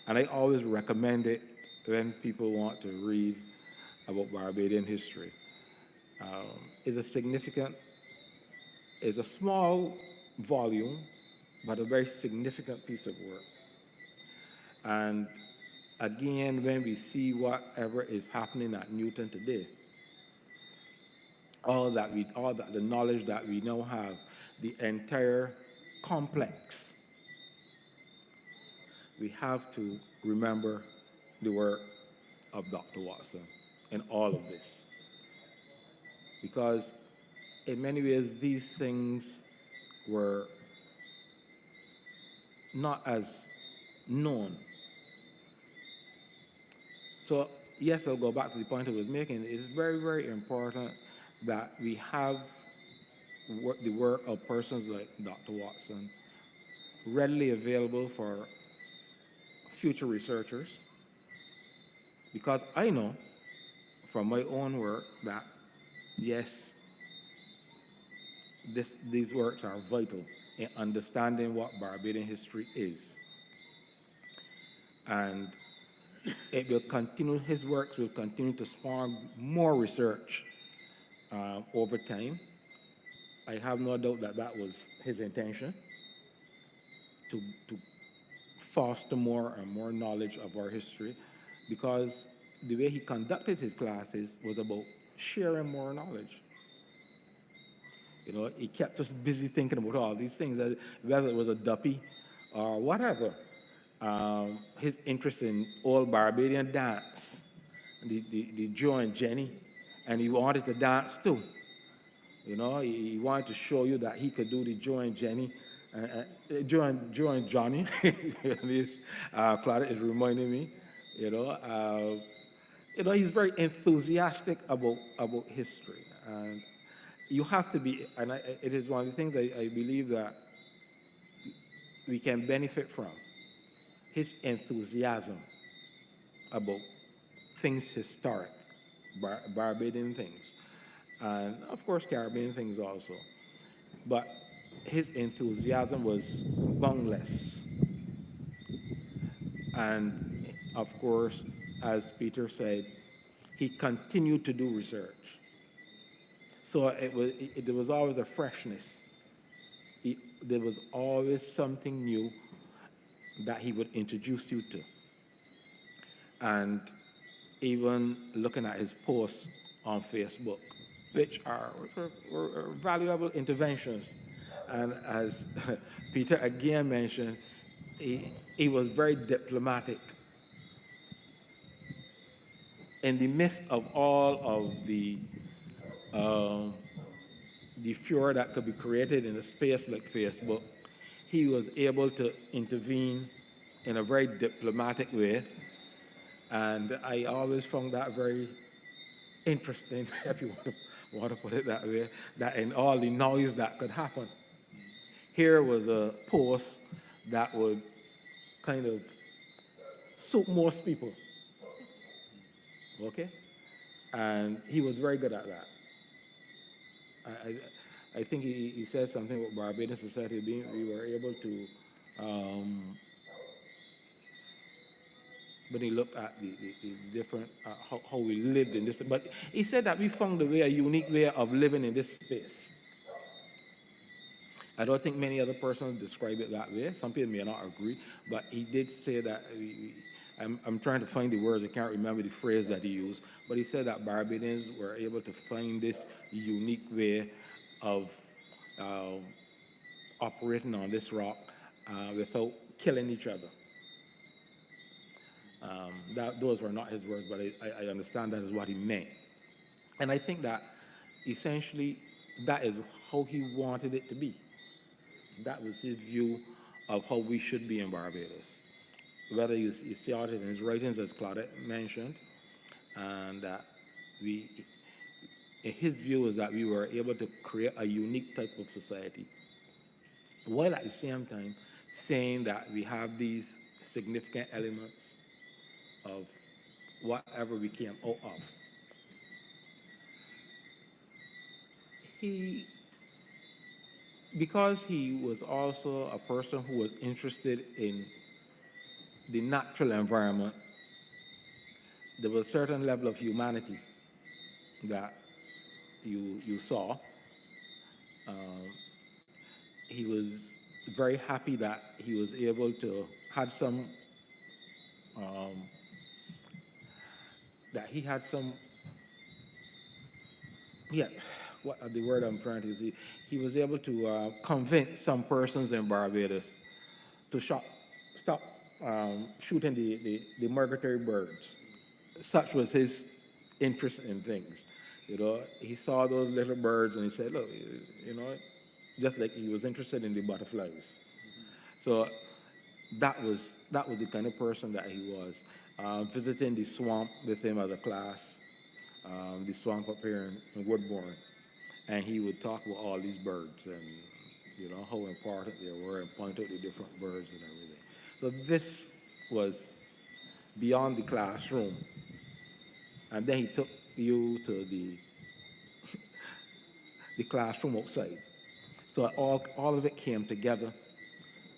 And I always recommend it when people want to read about Barbadian history. It's a small volume, but a very significant piece of work. And again, when we see whatever is happening at Newton today, all the knowledge that we now have, the entire complex, we have to remember the work of Dr. Watson in all of this. Because in many ways, these things were not as known. So yes, I'll go back to the point I was making. It's very, very important that we have the work of persons like Dr. Watson readily available for future researchers, because I know from my own work that, yes, these works are vital in understanding what Barbadian history is. And it will continue, his works will continue to spawn more research over time. I have no doubt that that was his intention, to foster more and more knowledge of our history, because the way he conducted his classes was about sharing more knowledge. You know, he kept us busy thinking about all these things, whether it was a duppy or whatever. His interest in old Barbadian dance, the Joe and Jenny, and he wanted to dance too. You know, he wanted to show you that he could do the Joe and Jenny, Joe and Johnny. This Claudette is reminding me. You know, he's very enthusiastic about history, and you have to be. And it is one of the things I believe that we can benefit from. His enthusiasm about things historic, Barbadian things, and of course Caribbean things also. But his enthusiasm was boundless. And of course, as Peter said, he continued to do research. So there was always a freshness. There was always something new that he would introduce you to. And even looking at his posts on Facebook, which were valuable interventions. And as Peter again mentioned, he was very diplomatic. In the midst of all of the furor that could be created in a space like Facebook, he was able to intervene in a very diplomatic way. And I always found that very interesting, if you want to put it that way, that in all the noise that could happen, here was a post that would kind of suit most people, okay? And he was very good at that. I think he said something about Barbados society being, we were able to, when he looked at the different, how we lived in this, but he said that we found a unique way of living in this space. I don't think many other persons describe it that way. Some people may not agree, but he did say that, I'm trying to find the words, I can't remember the phrase that he used, but he said that Barbadians were able to find this unique way of operating on this rock without killing each other. Those were not his words, but I understand that is what he meant. And I think that essentially that is how he wanted it to be. That was his view of how we should be in Barbados. Whether you see it in his writings, as Claudette mentioned, and that his view is that we were able to create a unique type of society, while at the same time saying that we have these significant elements of whatever we came out of. Because he was also a person who was interested in the natural environment, there was a certain level of humanity that you saw. He was very happy that he was able to had some what are the word I'm trying to use? He was able to convince some persons in Barbados to stop shooting the migratory birds. Such was his interest in things. You know, he saw those little birds and he said, look, you know, just like he was interested in the butterflies. So that was the kind of person that he was. Visiting the swamp with him as a class, the swamp up here in Woodbourne, and he would talk about all these birds and, you know, how important they were and point out the different birds and everything. So this was beyond the classroom. And then he took you to the classroom outside. So all of it came together,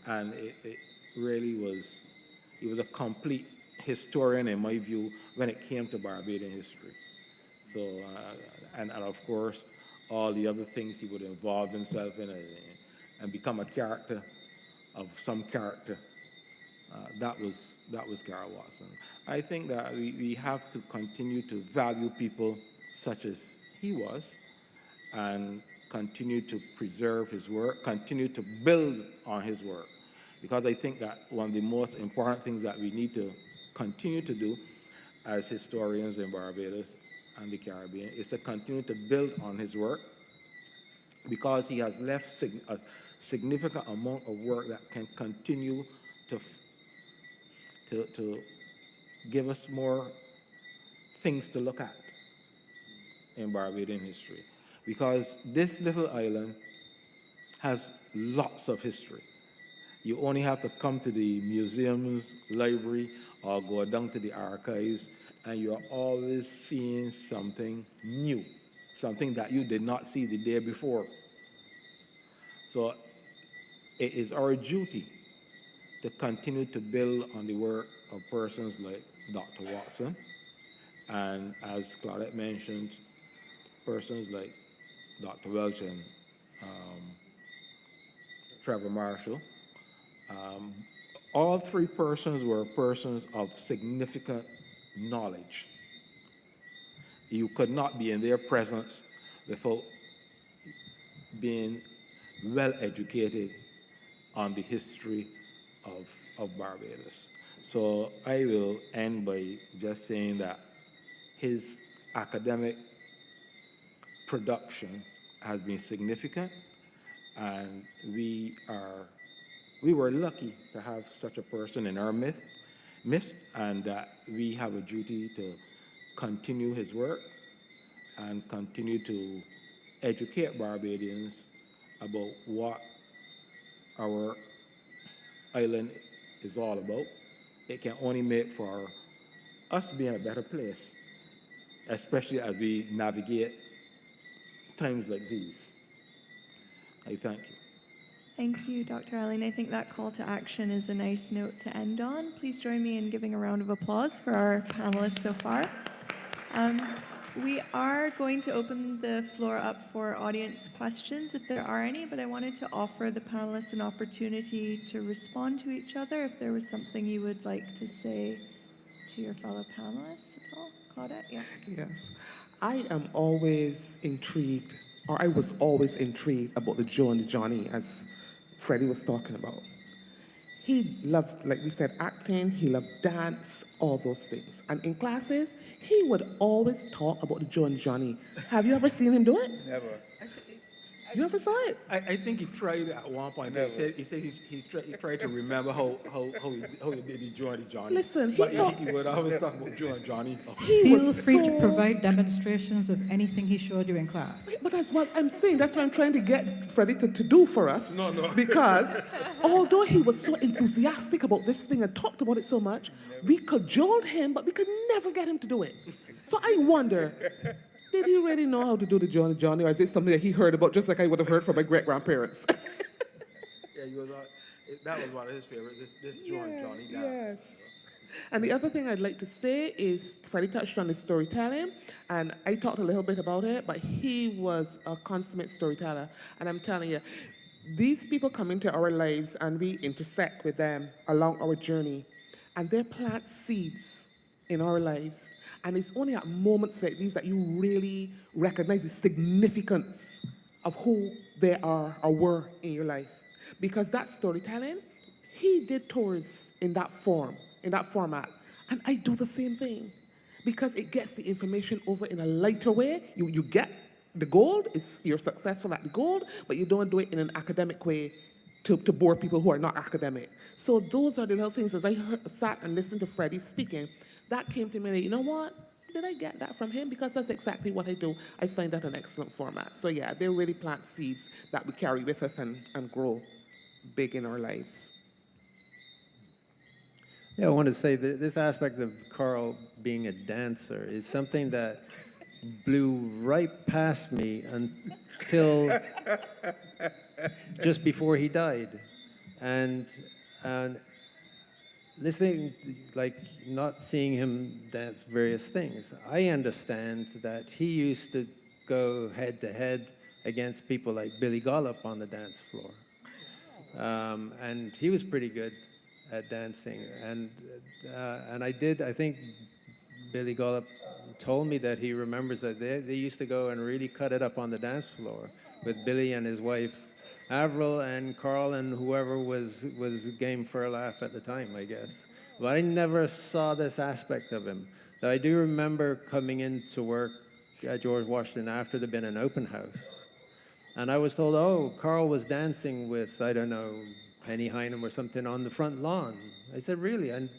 and it really was, he was a complete historian, in my view, when it came to Barbadian history. So, and of course, all the other things he would involve himself in and become a character of some character. That was Karl Watson. I think that we have to continue to value people such as he was and continue to preserve his work, continue to build on his work. Because I think that one of the most important things that we need to continue to do as historians in Barbados and the Caribbean is to continue to build on his work, because he has left a significant amount of work that can continue to give us more things to look at in Barbadian history. Because this little island has lots of history. You only have to come to the museums, library, or go down to the archives, and you're always seeing something new, something that you did not see the day before. So it is our duty to continue to build on the work of persons like Dr. Watson, and as Claudette mentioned, persons like Dr. Welch and Trevor Marshall. All three persons were persons of significant knowledge. You could not be in their presence without being well educated on the history of Barbados. So I will end by just saying that his academic production has been significant, and we were lucky to have such a person in our midst, and that we have a duty to continue his work and continue to educate Barbadians about what our island is all about. It can only make for us being a better place, especially as we navigate times like these. I thank you. Thank you, Dr. Alleyne. I think that call to action is a nice note to end on. Please join me in giving a round of applause for our panelists so far. We are going to open the floor up for audience questions if there are any, but I wanted to offer the panelists an opportunity to respond to each other if there was something you would like to say to your fellow panelists at all. Claudette, yeah. Yes. I am always intrigued, or I was always intrigued about the Joe and the Johnny, as Freddie was talking about. He loved, like we said, acting, he loved dance, all those things. And in classes, he would always talk about the Joe and Johnny. Have you ever seen him do it? Never. You ever saw it? I think he tried it at one point. He said he tried to remember how he did the Joe and Johnny. Listen, he would always talk about Joe and Johnny. He Feel was free to so- provide demonstrations of anything he showed you in class. But that's what I'm saying. That's what I'm trying to get Freddie to do for us. No. Because although he was so enthusiastic about this thing and talked about it so much, we cajoled him, but we could never get him to do it. So I wonder, did he really know how to do the Joe and Johnny, or is it something that he heard about just like I would have heard from my great-grandparents? Yeah, that was one of his favorites, this Joe and Johnny dance. Yes. And the other thing I'd like to say is Freddie touched on his storytelling, and I talked a little bit about it, but he was a consummate storyteller. And I'm telling you, these people come into our lives and we intersect with them along our journey, and they plant seeds in our lives. And it's only at moments like these that you really recognize the significance of who they are or were in your life. Because that storytelling, he did tours in that form, in that format. And I do the same thing because it gets the information over in a lighter way. You get the gold, you're successful at the gold, but you don't do it in an academic way to bore people who are not academic. So those are the little things. As I sat and listened to Freddie speaking, that came to me, like, you know what? Did I get that from him? Because that's exactly what I do. I find that an excellent format. So yeah, they really plant seeds that we carry with us and grow big in our lives. Yeah, I want to say that this aspect of Karl being a dancer is something that blew right past me until just before he died. And listening, like not seeing him dance various things, I understand that he used to go head to head against people like Billy Gollop on the dance floor. And he was pretty good at dancing. And I think Billy Gollop told me that he remembers that they used to go and really cut it up on the dance floor with Billy and his wife Avril and Karl and whoever was game for a laugh at the time, I guess. But I never saw this aspect of him. I do remember coming into work at George Washington after there'd been an open house. And I was told, oh, Karl was dancing with, I don't know, Penny Hynum or something on the front lawn. I said, really? And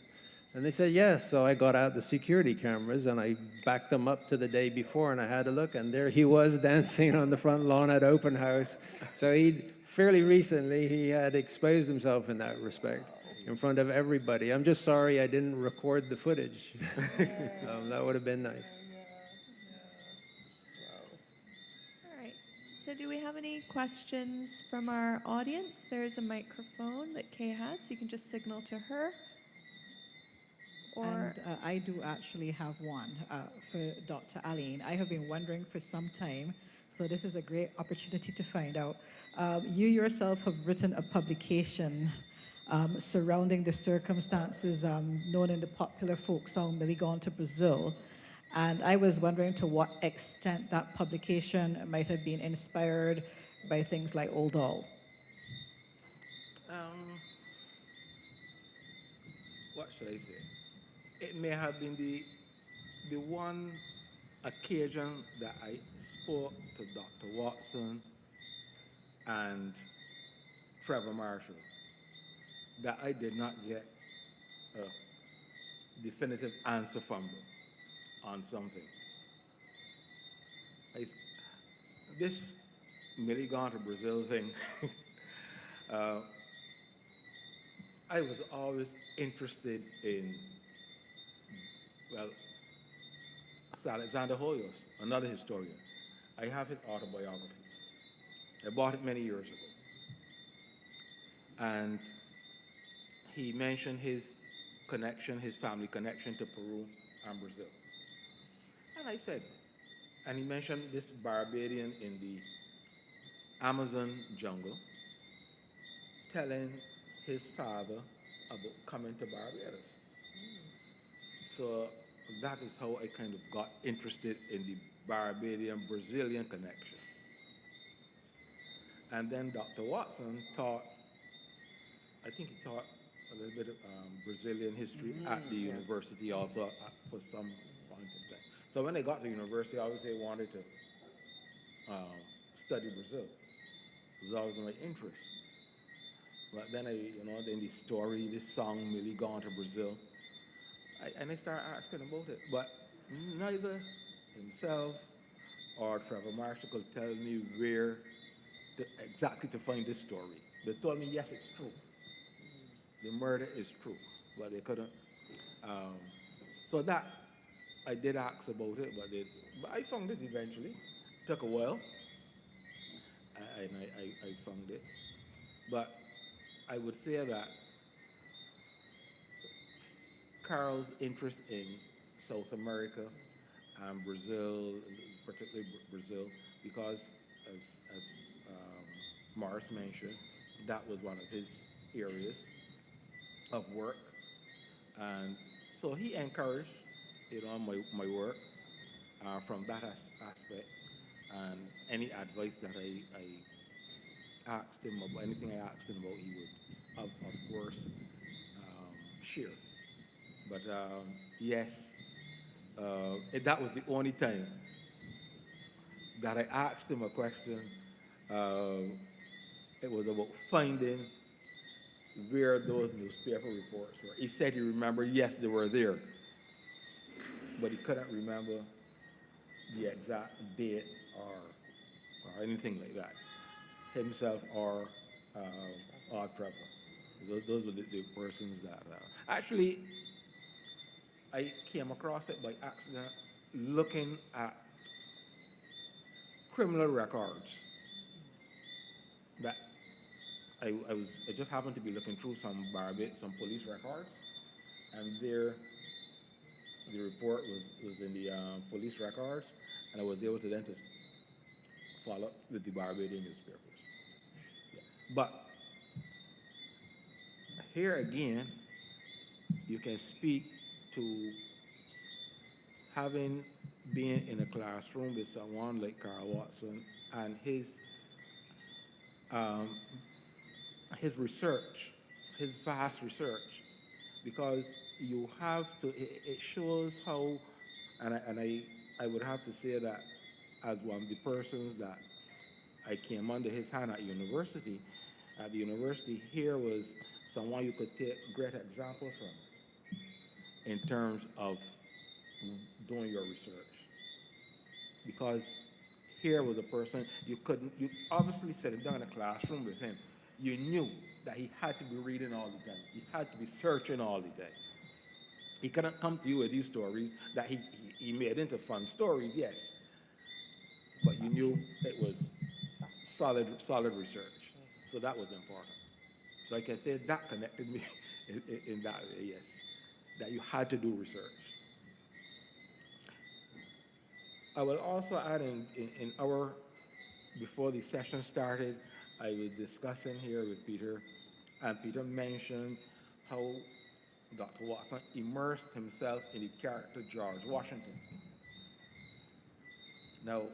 they said, yes. So I got out the security cameras and I backed them up to the day before and I had a look and there he was dancing on the front lawn at open house. So fairly recently, he had exposed himself in that respect in front of everybody. I'm just sorry I didn't record the footage. That would have been nice. All right. So do we have any questions from our audience? There's a microphone that Kay has, so you can just signal to her. Or And I do actually have one for Dr. Alleyne. I have been wondering for some time, so this is a great opportunity to find out. You yourself have written a publication surrounding the circumstances known in the popular folk song, Millie Gone to Brazil. And I was wondering to what extent that publication might have been inspired by things like Old Doll? What should I say? It may have been the one occasion that I spoke to Dr. Watson and Trevor Marshall that I did not get a definitive answer from them on something. This Millie gone to Brazil thing, I was always interested in, well, Sir Alexander Hoyos, another historian. I have his autobiography. I bought it many years ago. And he mentioned his connection, his family connection to Peru and Brazil. And I said, and he mentioned this Barbadian in the Amazon jungle telling his father about coming to Barbados. So that is how I kind of got interested in the Barbadian-Brazilian connection. And then Dr. Watson taught, I think he taught a little bit of Brazilian history at the university also for some point in time. So when I got to university, I always wanted to study Brazil. It was always my interest. But then then the story, this song, Millie Gone to Brazil, I started asking about it. But neither himself or Trevor Marshall could tell me where exactly to find this story. They told me, yes, it's true. The murder is true, but they couldn't. So that, I did ask about it, but I found it eventually. It took a while, and I found it. But I would say that Karl's interest in South America and Brazil, particularly Brazil, because as Morris mentioned, that was one of his areas of work, and so he encouraged, my work from that aspect, and any advice that I asked him about, anything I asked him about, he would, of course, share. But yes, that was the only time that I asked him a question. It was about finding where those newspaper reports were. He said he remembered, yes, they were there, but he couldn't remember the exact date or anything like that, himself or Trevor. Those were the persons that... Actually, I came across it by accident looking at criminal records that I just happened to be looking through some police records, and there the report was in the police records, and I was able to then to follow up with the Barbadian newspapers. Yeah. But here again, you can speak to having been in a classroom with someone like Karl Watson and his research, his vast research, because you have to, it shows how, and I would have to say that as one of the persons that I came under his hand at the university here was someone you could take great example from in terms of doing your research. Because here was a person, you obviously sitting down in a classroom with him, you knew that he had to be reading all the time. He had to be searching all the time. He couldn't come to you with these stories that he made into fun stories, yes. But you knew it was solid research. So that was important. So like I said, that connected me in that way, yes. That you had to do research. I will also add in our, before the session started, I was discussing here with Peter, and Peter mentioned how Dr. Watson immersed himself in the character George Washington. Now,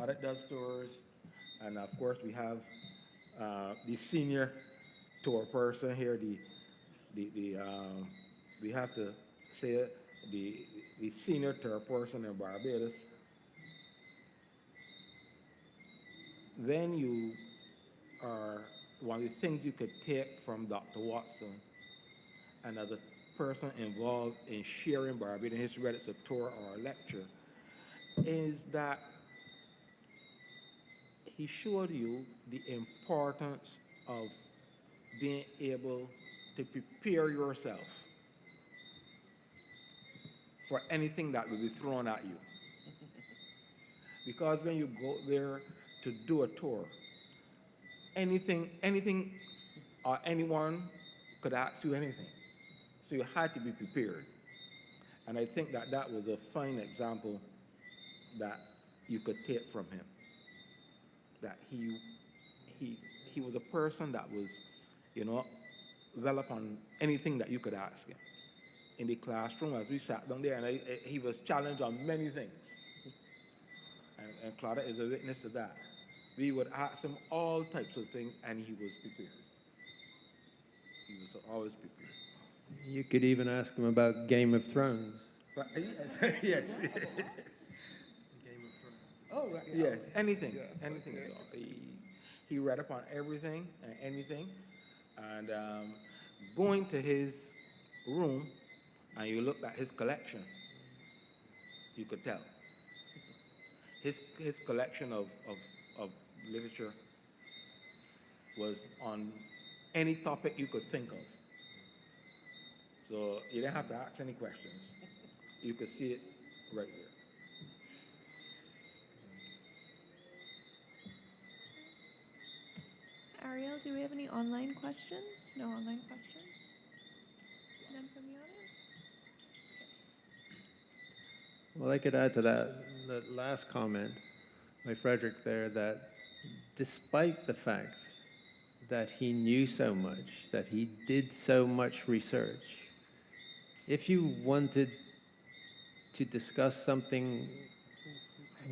Claudette does tours, and of course we have the senior tour person here. We have to say it, the senior tour person in Barbados. Then you are, one of the things you could take from Dr. Watson, and as a person involved in sharing Barbados history, whether it's a tour or a lecture, is that he showed you the importance of being able to prepare yourself for anything that will be thrown at you. Because when you go there to do a tour, anything or anyone could ask you anything. So you had to be prepared. And I think that that was a fine example that you could take from him. That he was a person that was, well upon anything that you could ask him. In the classroom, as we sat down there, and he was challenged on many things. And Claudette is a witness to that. We would ask him all types of things, and he was prepared. He was always prepared. You could even ask him about Game of Thrones. But, yes. Oh, right. Yes, anything, anything at all. He read upon everything and anything, and going to his room, and you looked at his collection, you could tell. His collection of literature was on any topic you could think of. So you didn't have to ask any questions. You could see it right there. Ariel, do we have any online questions? No online questions? None from the audience? Well, I could add to that last comment by Frederick there, that despite the fact that he knew so much, that he did so much research, if you wanted to discuss something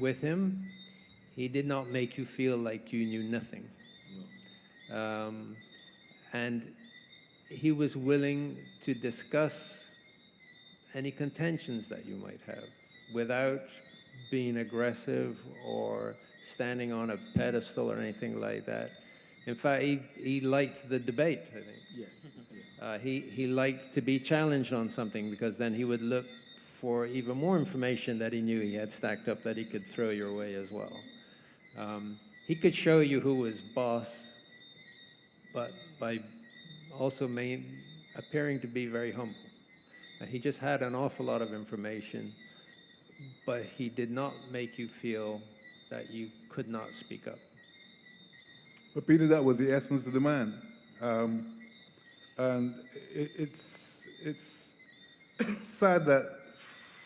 with him, he did not make you feel like you knew nothing. And he was willing to discuss any contentions that you might have without being aggressive or standing on a pedestal or anything like that. In fact, he liked the debate, I think. Yes. He liked to be challenged on something, because then he would look for even more information that he knew he had stacked up that he could throw your way as well. He could show you who was boss, but by also appearing to be very humble. He just had an awful lot of information, but he did not make you feel that you could not speak up. But Peter, that was the essence of the man. And it's sad that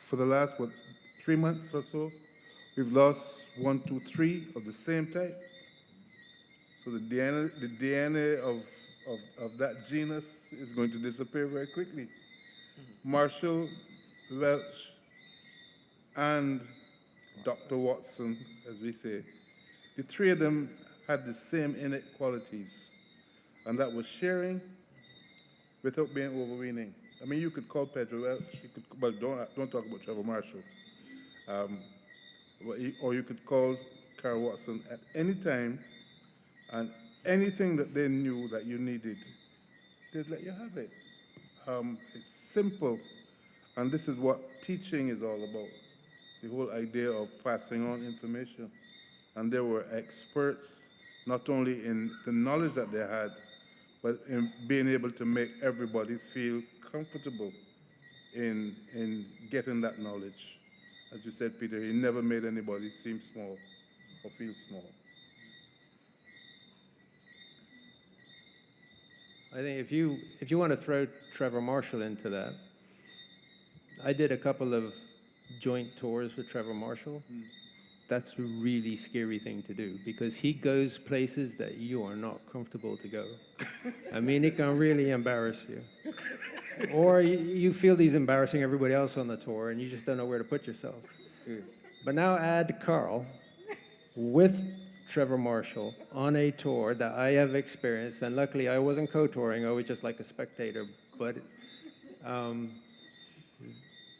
for the last, 3 months or so, we've lost 1, 2, 3 of the same type. So the DNA of that genus is going to disappear very quickly. Marshall, Welch, and Dr. Watson, as we say, the three of them had the same innate qualities, and that was sharing without being overweening. I mean, you could call Pedro Welch, but don't talk about Trevor Marshall. Or you could call Karl Watson at any time, and anything that they knew that you needed, they'd let you have it. It's simple, and this is what teaching is all about, the whole idea of passing on information. And they were experts, not only in the knowledge that they had, but in being able to make everybody feel comfortable in getting that knowledge. As you said, Peter, he never made anybody seem small or feel small. I think if you want to throw Trevor Marshall into that, I did a couple of joint tours with Trevor Marshall. That's a really scary thing to do, because he goes places that you are not comfortable to go. I mean, it can really embarrass you. Or you feel he's embarrassing everybody else on the tour and you just don't know where to put yourself. But now add Karl, with Trevor Marshall on a tour that I have experienced, and luckily I wasn't co-touring, I was just like a spectator, but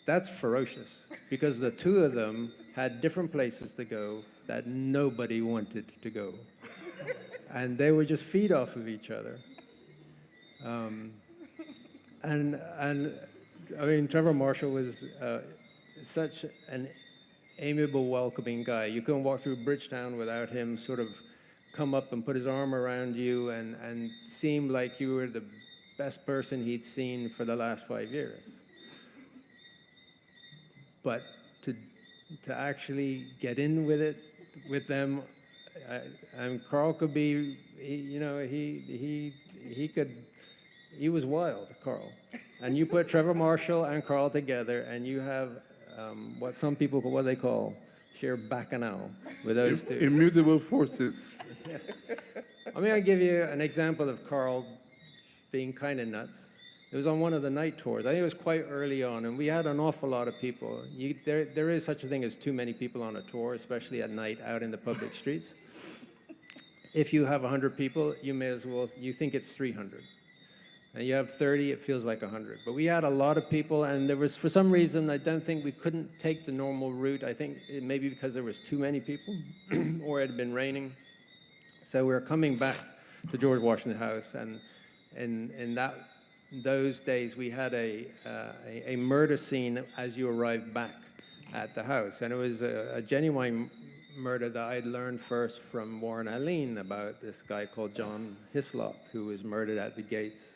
that's ferocious because the two of them had different places to go that nobody wanted to go. And they would just feed off of each other. And I mean, Trevor Marshall was such an amiable, welcoming guy. You couldn't walk through Bridgetown without him sort of come up and put his arm around you and seem like you were the best person he'd seen for the last 5 years. But to actually get in with it with them, and Karl could be, he was wild, Karl. And you put Trevor Marshall and Karl together, and you have what some people call, what they call sheer bacchanal with those two. Immutable forces. I mean, I'll give you an example of Karl being kind of nuts. It was on one of the night tours. I think it was quite early on, and we had an awful lot of people. There is such a thing as too many people on a tour, especially at night out in the public streets. If you have 100 people, you may as well, you think it's 300. And you have 30, it feels like 100. But we had a lot of people, and there was, for some reason, I don't think we couldn't take the normal route. I think it may be because there was too many people, or it had been raining. So we were coming back to George Washington House, and in those days, we had a murder scene as you arrived back at the house. And it was a genuine murder that I'd learned first from Warren Alleyne about this guy called John Hislop, who was murdered at the gates,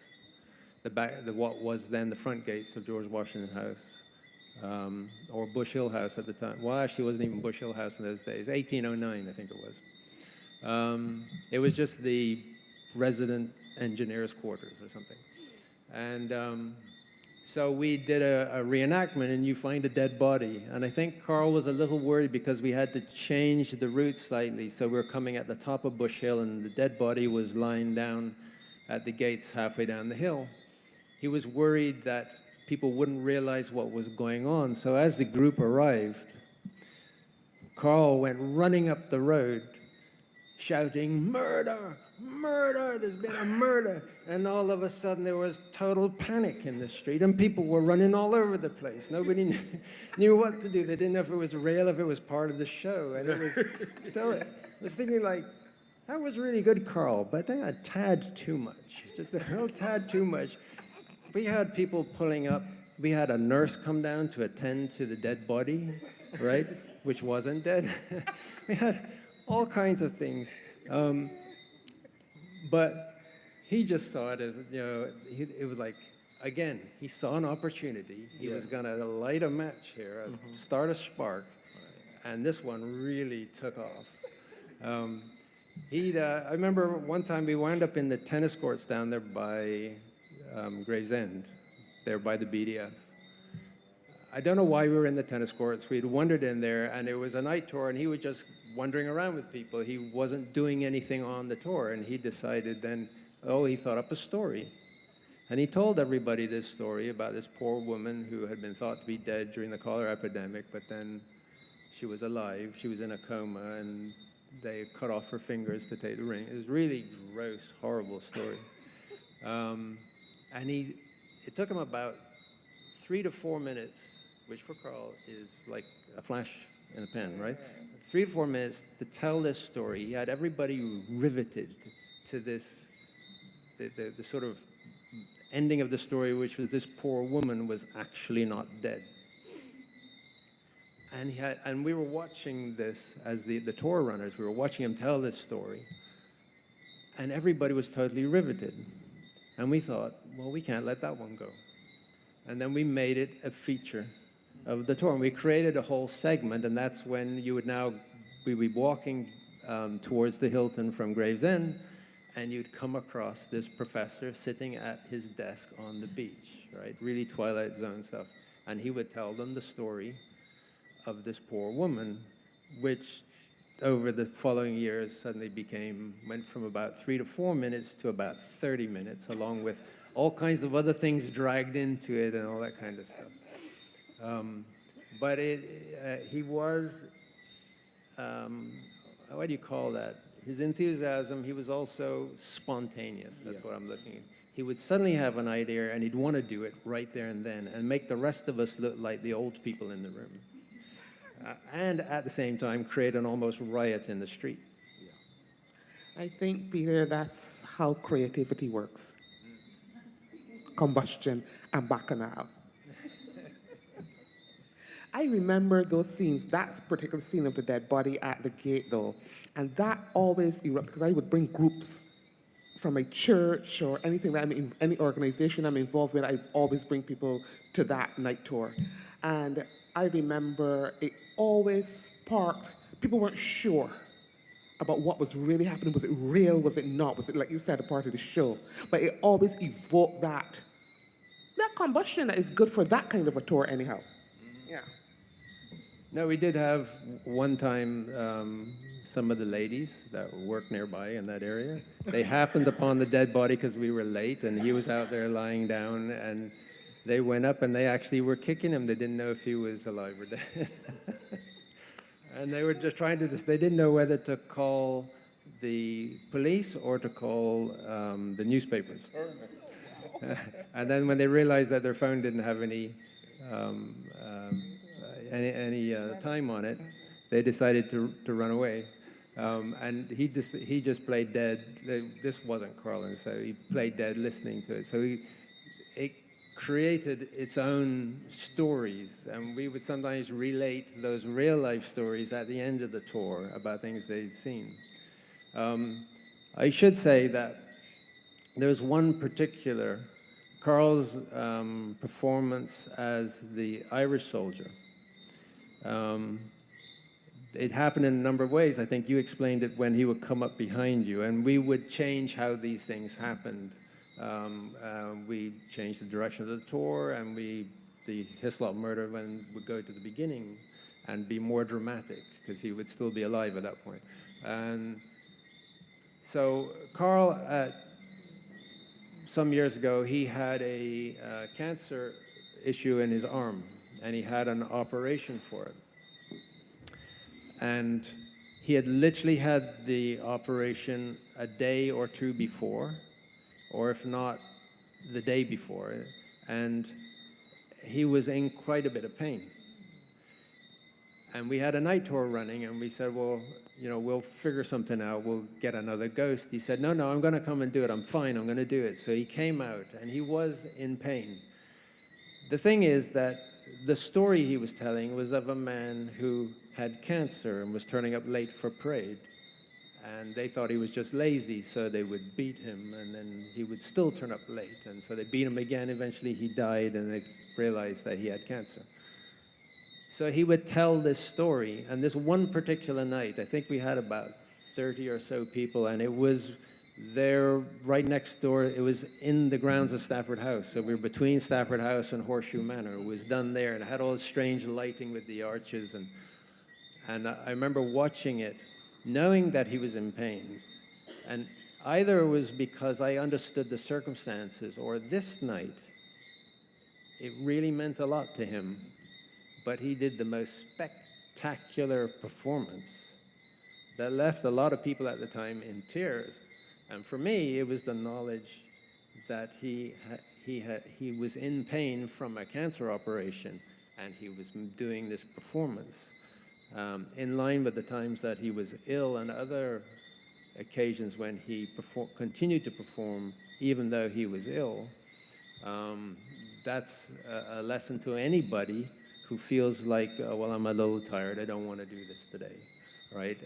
what was then the front gates of George Washington House, or Bush Hill House at the time. Well, actually, it wasn't even Bush Hill House in those days. 1809, I think it was. It was just the resident engineer's quarters or something. And so we did a reenactment, and you find a dead body. And I think Karl was a little worried because we had to change the route slightly. So we were coming at the top of Bush Hill, and the dead body was lying down at the gates halfway down the hill. He was worried that people wouldn't realize what was going on. So as the group arrived, Karl went running up the road, shouting, "Murder! Murder! There's been a murder!" And all of a sudden there was total panic in the street, and people were running all over the place. Nobody knew what to do. They didn't know if it was real, if it was part of the show. And I was thinking, like, that was really good, Karl, but I think a tad too much, just a little tad too much. We had people pulling up. We had a nurse come down to attend to the dead body, right, which wasn't dead. We had all kinds of things. But he just saw it as, it was like, again, he saw an opportunity. He was going to light a match here, start a spark, and this one really took off. I remember one time we wound up in the tennis courts down there by Gravesend, there by the BDF. I don't know why we were in the tennis courts. We'd wandered in there, and it was a night tour, and he was just wandering around with people. He wasn't doing anything on the tour, and he decided then, he thought up a story. And he told everybody this story about this poor woman who had been thought to be dead during the cholera epidemic, but then she was alive. She was in a coma, and they cut off her fingers to take the ring. It was a really gross, horrible story. And it took him about 3 to 4 minutes, which for Karl is like a flash in a pen, right? 3 to 4 minutes to tell this story. He had everybody riveted to this, the sort of ending of the story, which was this poor woman was actually not dead. And we were watching this as the tour runners. We were watching him tell this story, and everybody was totally riveted. And we thought, well, we can't let that one go. And then we made it a feature of the tour, and we created a whole segment, and that's when you would now be walking towards the Hilton from Gravesend, and you'd come across this professor sitting at his desk on the beach, right? Really Twilight Zone stuff. And he would tell them the story of this poor woman, which over the following years suddenly went from about 3 to 4 minutes to about 30 minutes, along with all kinds of other things dragged into it and all that kind of stuff. But he was what do you call that? His enthusiasm, he was also spontaneous. That's what I'm looking at. He would suddenly have an idea and he'd want to do it right there and then and make the rest of us look like the old people in the room. And at the same time, create an almost riot in the street. I think, Peter, that's how creativity works. Combustion and bacchanal. I remember those scenes, that particular scene of the dead body at the gate, though, and that always erupted, because I would bring groups from a church or anything that I'm in, any organization I'm involved with, I always bring people to that night tour. And I remember it always sparked, people weren't sure about what was really happening. Was it real? Was it not? Was it, like you said, a part of the show? But it always evoked that combustion that is good for that kind of a tour anyhow. Yeah. No, we did have one time some of the ladies that worked nearby in that area. They happened upon the dead body because we were late and he was out there lying down, and they went up and they actually were kicking him. They didn't know if he was alive or dead. And they were just trying to, they didn't know whether to call the police or to call the newspapers. And then when they realized that their phone didn't have any time on it, they decided to run away. And he just played dead. This wasn't Karl, and so he played dead listening to it. So it created its own stories, and we would sometimes relate those real life stories at the end of the tour about things they'd seen. I should say that there's one particular, Karl's performance as the Irish soldier. It happened in a number of ways. I think you explained it when he would come up behind you, and we would change how these things happened. We changed the direction of the tour, and the Hislop murder would go to the beginning and be more dramatic, because he would still be alive at that point. And so Karl, some years ago, he had a cancer issue in his arm, and he had an operation for it. And he had literally had the operation a day or two before, or if not, the day before. And he was in quite a bit of pain. And we had a night tour running, and we said, well, we'll figure something out. We'll get another ghost. He said, no, I'm going to come and do it. I'm fine. I'm going to do it. So he came out, and he was in pain. The thing is that the story he was telling was of a man who had cancer and was turning up late for parade. And they thought he was just lazy, so they would beat him, and then he would still turn up late. And so they beat him again. Eventually he died, and they realized that he had cancer. So he would tell this story, and this one particular night, I think we had about 30 or so people, and it was there right next door. It was in the grounds of Stafford House. So we were between Stafford House and Horseshoe Manor. It was done there, and it had all this strange lighting with the arches. And I remember watching it, knowing that he was in pain. And either it was because I understood the circumstances, or this night, it really meant a lot to him. But he did the most spectacular performance that left a lot of people at the time in tears. And for me, it was the knowledge that he was in pain from a cancer operation, and he was doing this performance in line with the times that he was ill and other occasions when he continued to perform even though he was ill. That's a lesson to anybody who feels like, well, I'm a little tired, I don't want to do this today, right?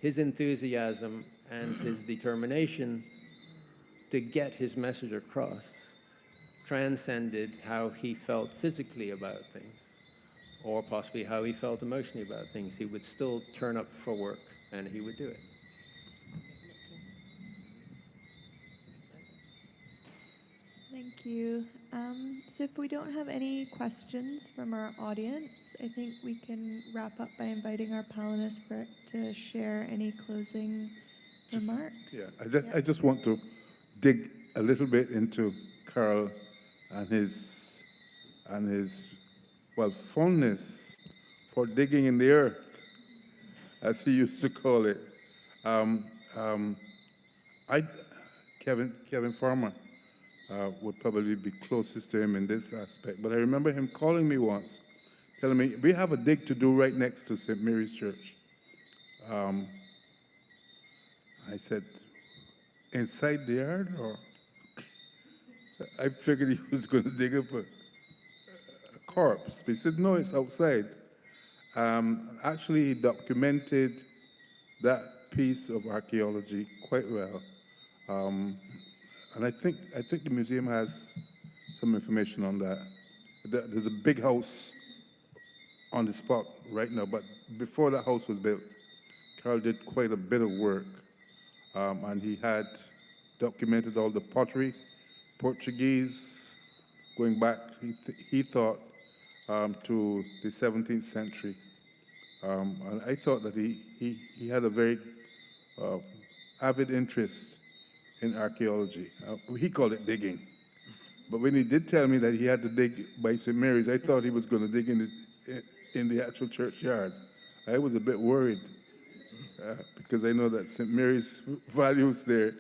His enthusiasm and his determination to get his message across transcended how he felt physically about things, or possibly how he felt emotionally about things. He would still turn up for work, and he would do it. Thank you. So if we don't have any questions from our audience, I think we can wrap up by inviting our panelists to share any closing remarks. Yeah, I just want to dig a little bit into Karl and his fondness for digging in the earth. as he used to call it. Um, um, I, Kevin Farmer would probably be closest to him in this aspect. But I remember him calling me once, telling me, we have a dig to do right next to St. Mary's Church. I said, inside the yard? Or I figured he was going to dig up a corpse. But he said, no, it's outside. Actually, he documented that piece of archaeology quite well. And I think the museum has some information on that. There's a big house on the spot right now, but before that house was built, Karl did quite a bit of work, and he had documented all the pottery, Portuguese, going back, he thought, to the 17th century. And I thought that he had a very avid interest in archaeology. He called it digging. But when he did tell me that he had to dig by St. Mary's, I thought he was going to dig in the actual churchyard. I was a bit worried because I know that St. Mary's values their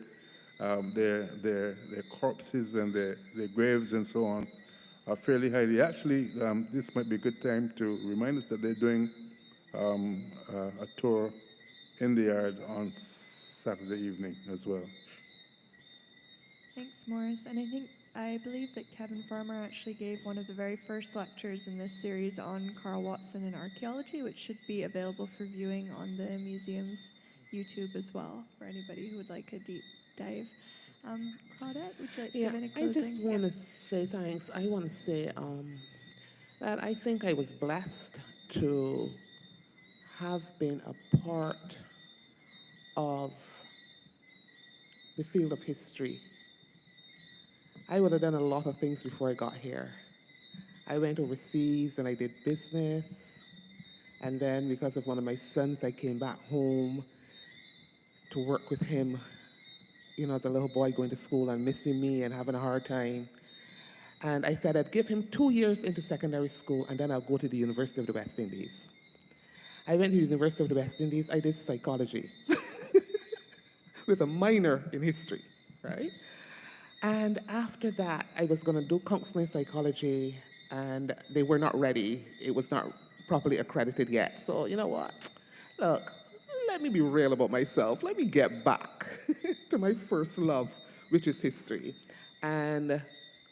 corpses and their graves and so on fairly highly. Actually, this might be a good time to remind us that they're doing a tour in the yard on Saturday evening as well. Thanks, Morris. And I believe that Kevin Farmer actually gave one of the very first lectures in this series on Karl Watson and archaeology, which should be available for viewing on the museum's YouTube as well, for anybody who would like a deep dive. Claudette, would you like to give any closing? I just want to say thanks. I want to say that I think I was blessed to have been a part of the field of history. I would have done a lot of things before I got here. I went overseas and I did business. And then because of one of my sons, I came back home to work with him, as a little boy going to school and missing me and having a hard time. And I said I'd give him 2 years into secondary school and then I'll go to the University of the West Indies. I went to the University of the West Indies. I did psychology with a minor in history, right? And after that, I was going to do counseling psychology, and they were not ready. It was not properly accredited yet. So you know what? Look, let me be real about myself. Let me get back to my first love, which is history. And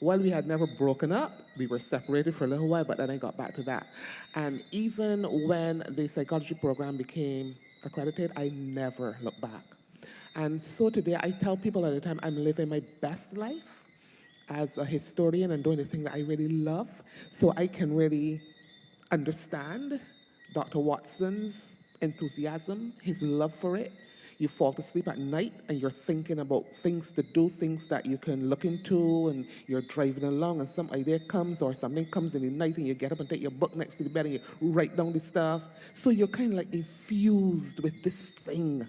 while we had never broken up, we were separated for a little while, but then I got back to that. And even when the psychology program became accredited, I never looked back. And so today I tell people all the time I'm living my best life as a historian and doing the thing that I really love, so I can really understand Dr. Watson's enthusiasm, his love for it. You fall to sleep at night and you're thinking about things to do, things that you can look into, and you're driving along and some idea comes or something comes in the night and you get up and take your book next to the bed and you write down the stuff. So you're kind of like infused with this thing,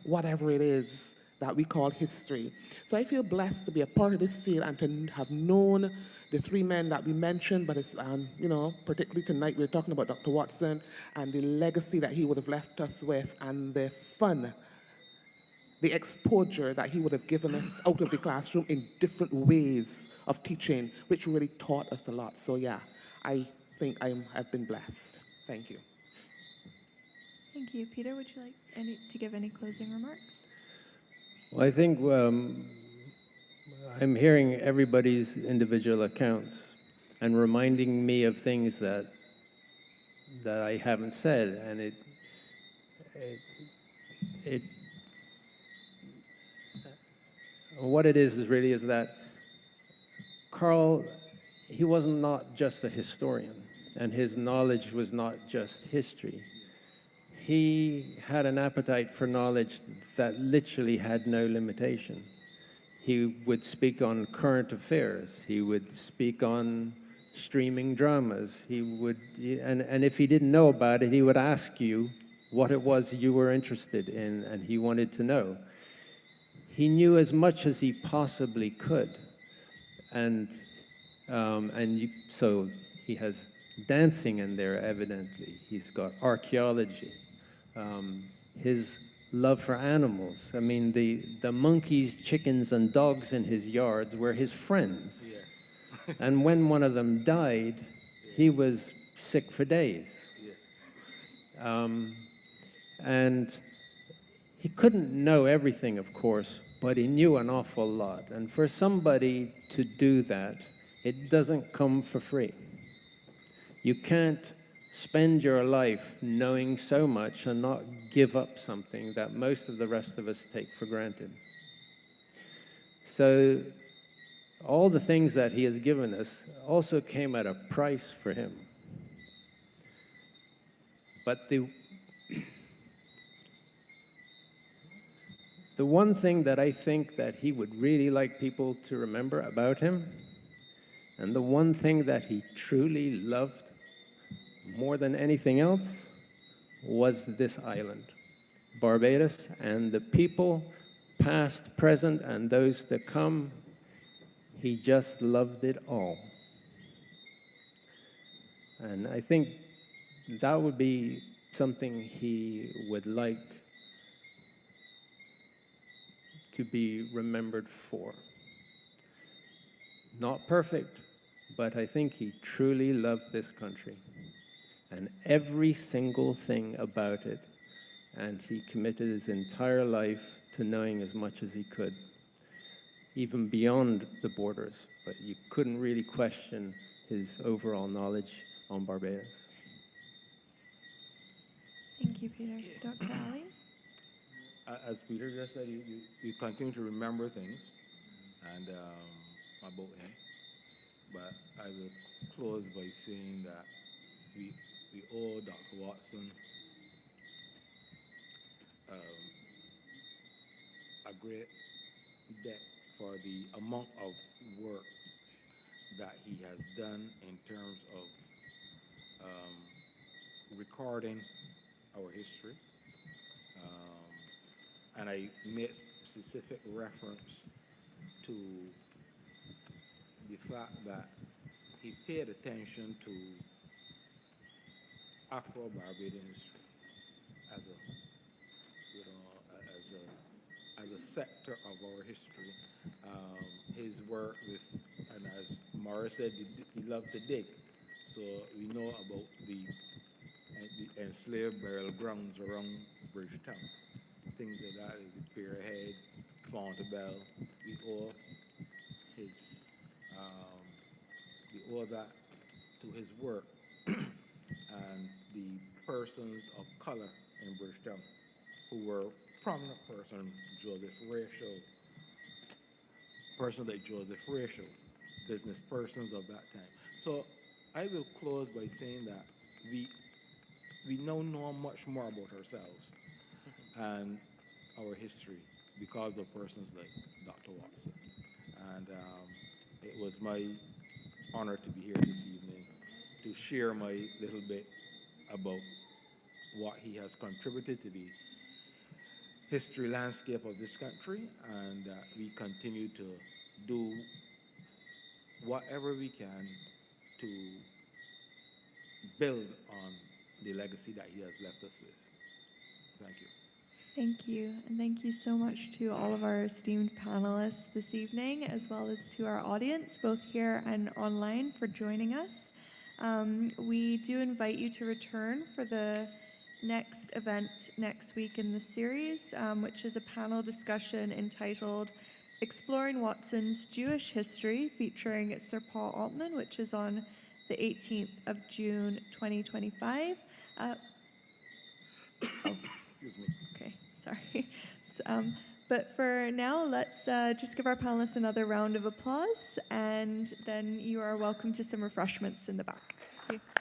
whatever it is that we call history. So I feel blessed to be a part of this field and to have known the three men that we mentioned, but it's, particularly tonight we're talking about Dr. Watson and the legacy that he would have left us with and the fun, the exposure that he would have given us out of the classroom in different ways of teaching, which really taught us a lot. So yeah, I think I've been blessed. Thank you. Thank you. Peter, would you like to give any closing remarks? Well, I think I'm hearing everybody's individual accounts and reminding me of things that I haven't said, and it what it is really is that Karl, he was not just a historian, and his knowledge was not just history. He had an appetite for knowledge that literally had no limitation. He would speak on current affairs. He would speak on streaming dramas. And if he didn't know about it, he would ask you what it was you were interested in, and he wanted to know. He knew as much as he possibly could. So he has dancing in there, evidently. He's got archaeology. his love for animals. I mean, the monkeys, chickens, and dogs in his yards were his friends. Yes. And when one of them died, he was sick for days. And he couldn't know everything, of course, but he knew an awful lot. And for somebody to do that, it doesn't come for free. You can't spend your life knowing so much and not give up something that most of the rest of us take for granted. So all the things that he has given us also came at a price for him. But the one thing that I think that he would really like people to remember about him, and the one thing that he truly loved more than anything else, was this island, Barbados, and the people, past, present, and those to come. He just loved it all. And I think that would be something he would like to be remembered for. Not perfect, but I think he truly loved this country and every single thing about it, and he committed his entire life to knowing as much as he could, even beyond the borders, but you couldn't really question his overall knowledge on Barbados. Thank you, Peter. Dr. Alleyne? As Peter just said, you continue to remember things and about him. But I will close by saying that we owe Dr. Watson a great debt for the amount of work that he has done in terms of recording our history. And I made specific reference to the fact that he paid attention to Afro-Barbadian history as a sector of our history. His work with, and as Morris said, he loved to dig. So we know about the enslaved burial grounds around Bridgetown. Things like that, with Pierhead, Fontebelle. We owe that to his work and the persons of color in Bridgetown who were prominent persons like Joseph Rachel, business persons of that time. So I will close by saying that we now know much more about ourselves and our history because of persons like Dr. Watson. And it was my honor to be here this evening to share my little bit about what he has contributed to the history landscape of this country, and we continue to do whatever we can to build on the legacy that he has left us with. Thank you. Thank you, and thank you so much to all of our esteemed panelists this evening, as well as to our audience, both here and online, for joining us. We do invite you to return for the next event next week in the series, which is a panel discussion entitled Exploring Watson's Jewish History, featuring Sir Paul Altman, which is on the 18th of June, 2025. Excuse me. Okay, sorry. But for now, let's just give our panelists another round of applause, and then you are welcome to some refreshments in the back. Thank you.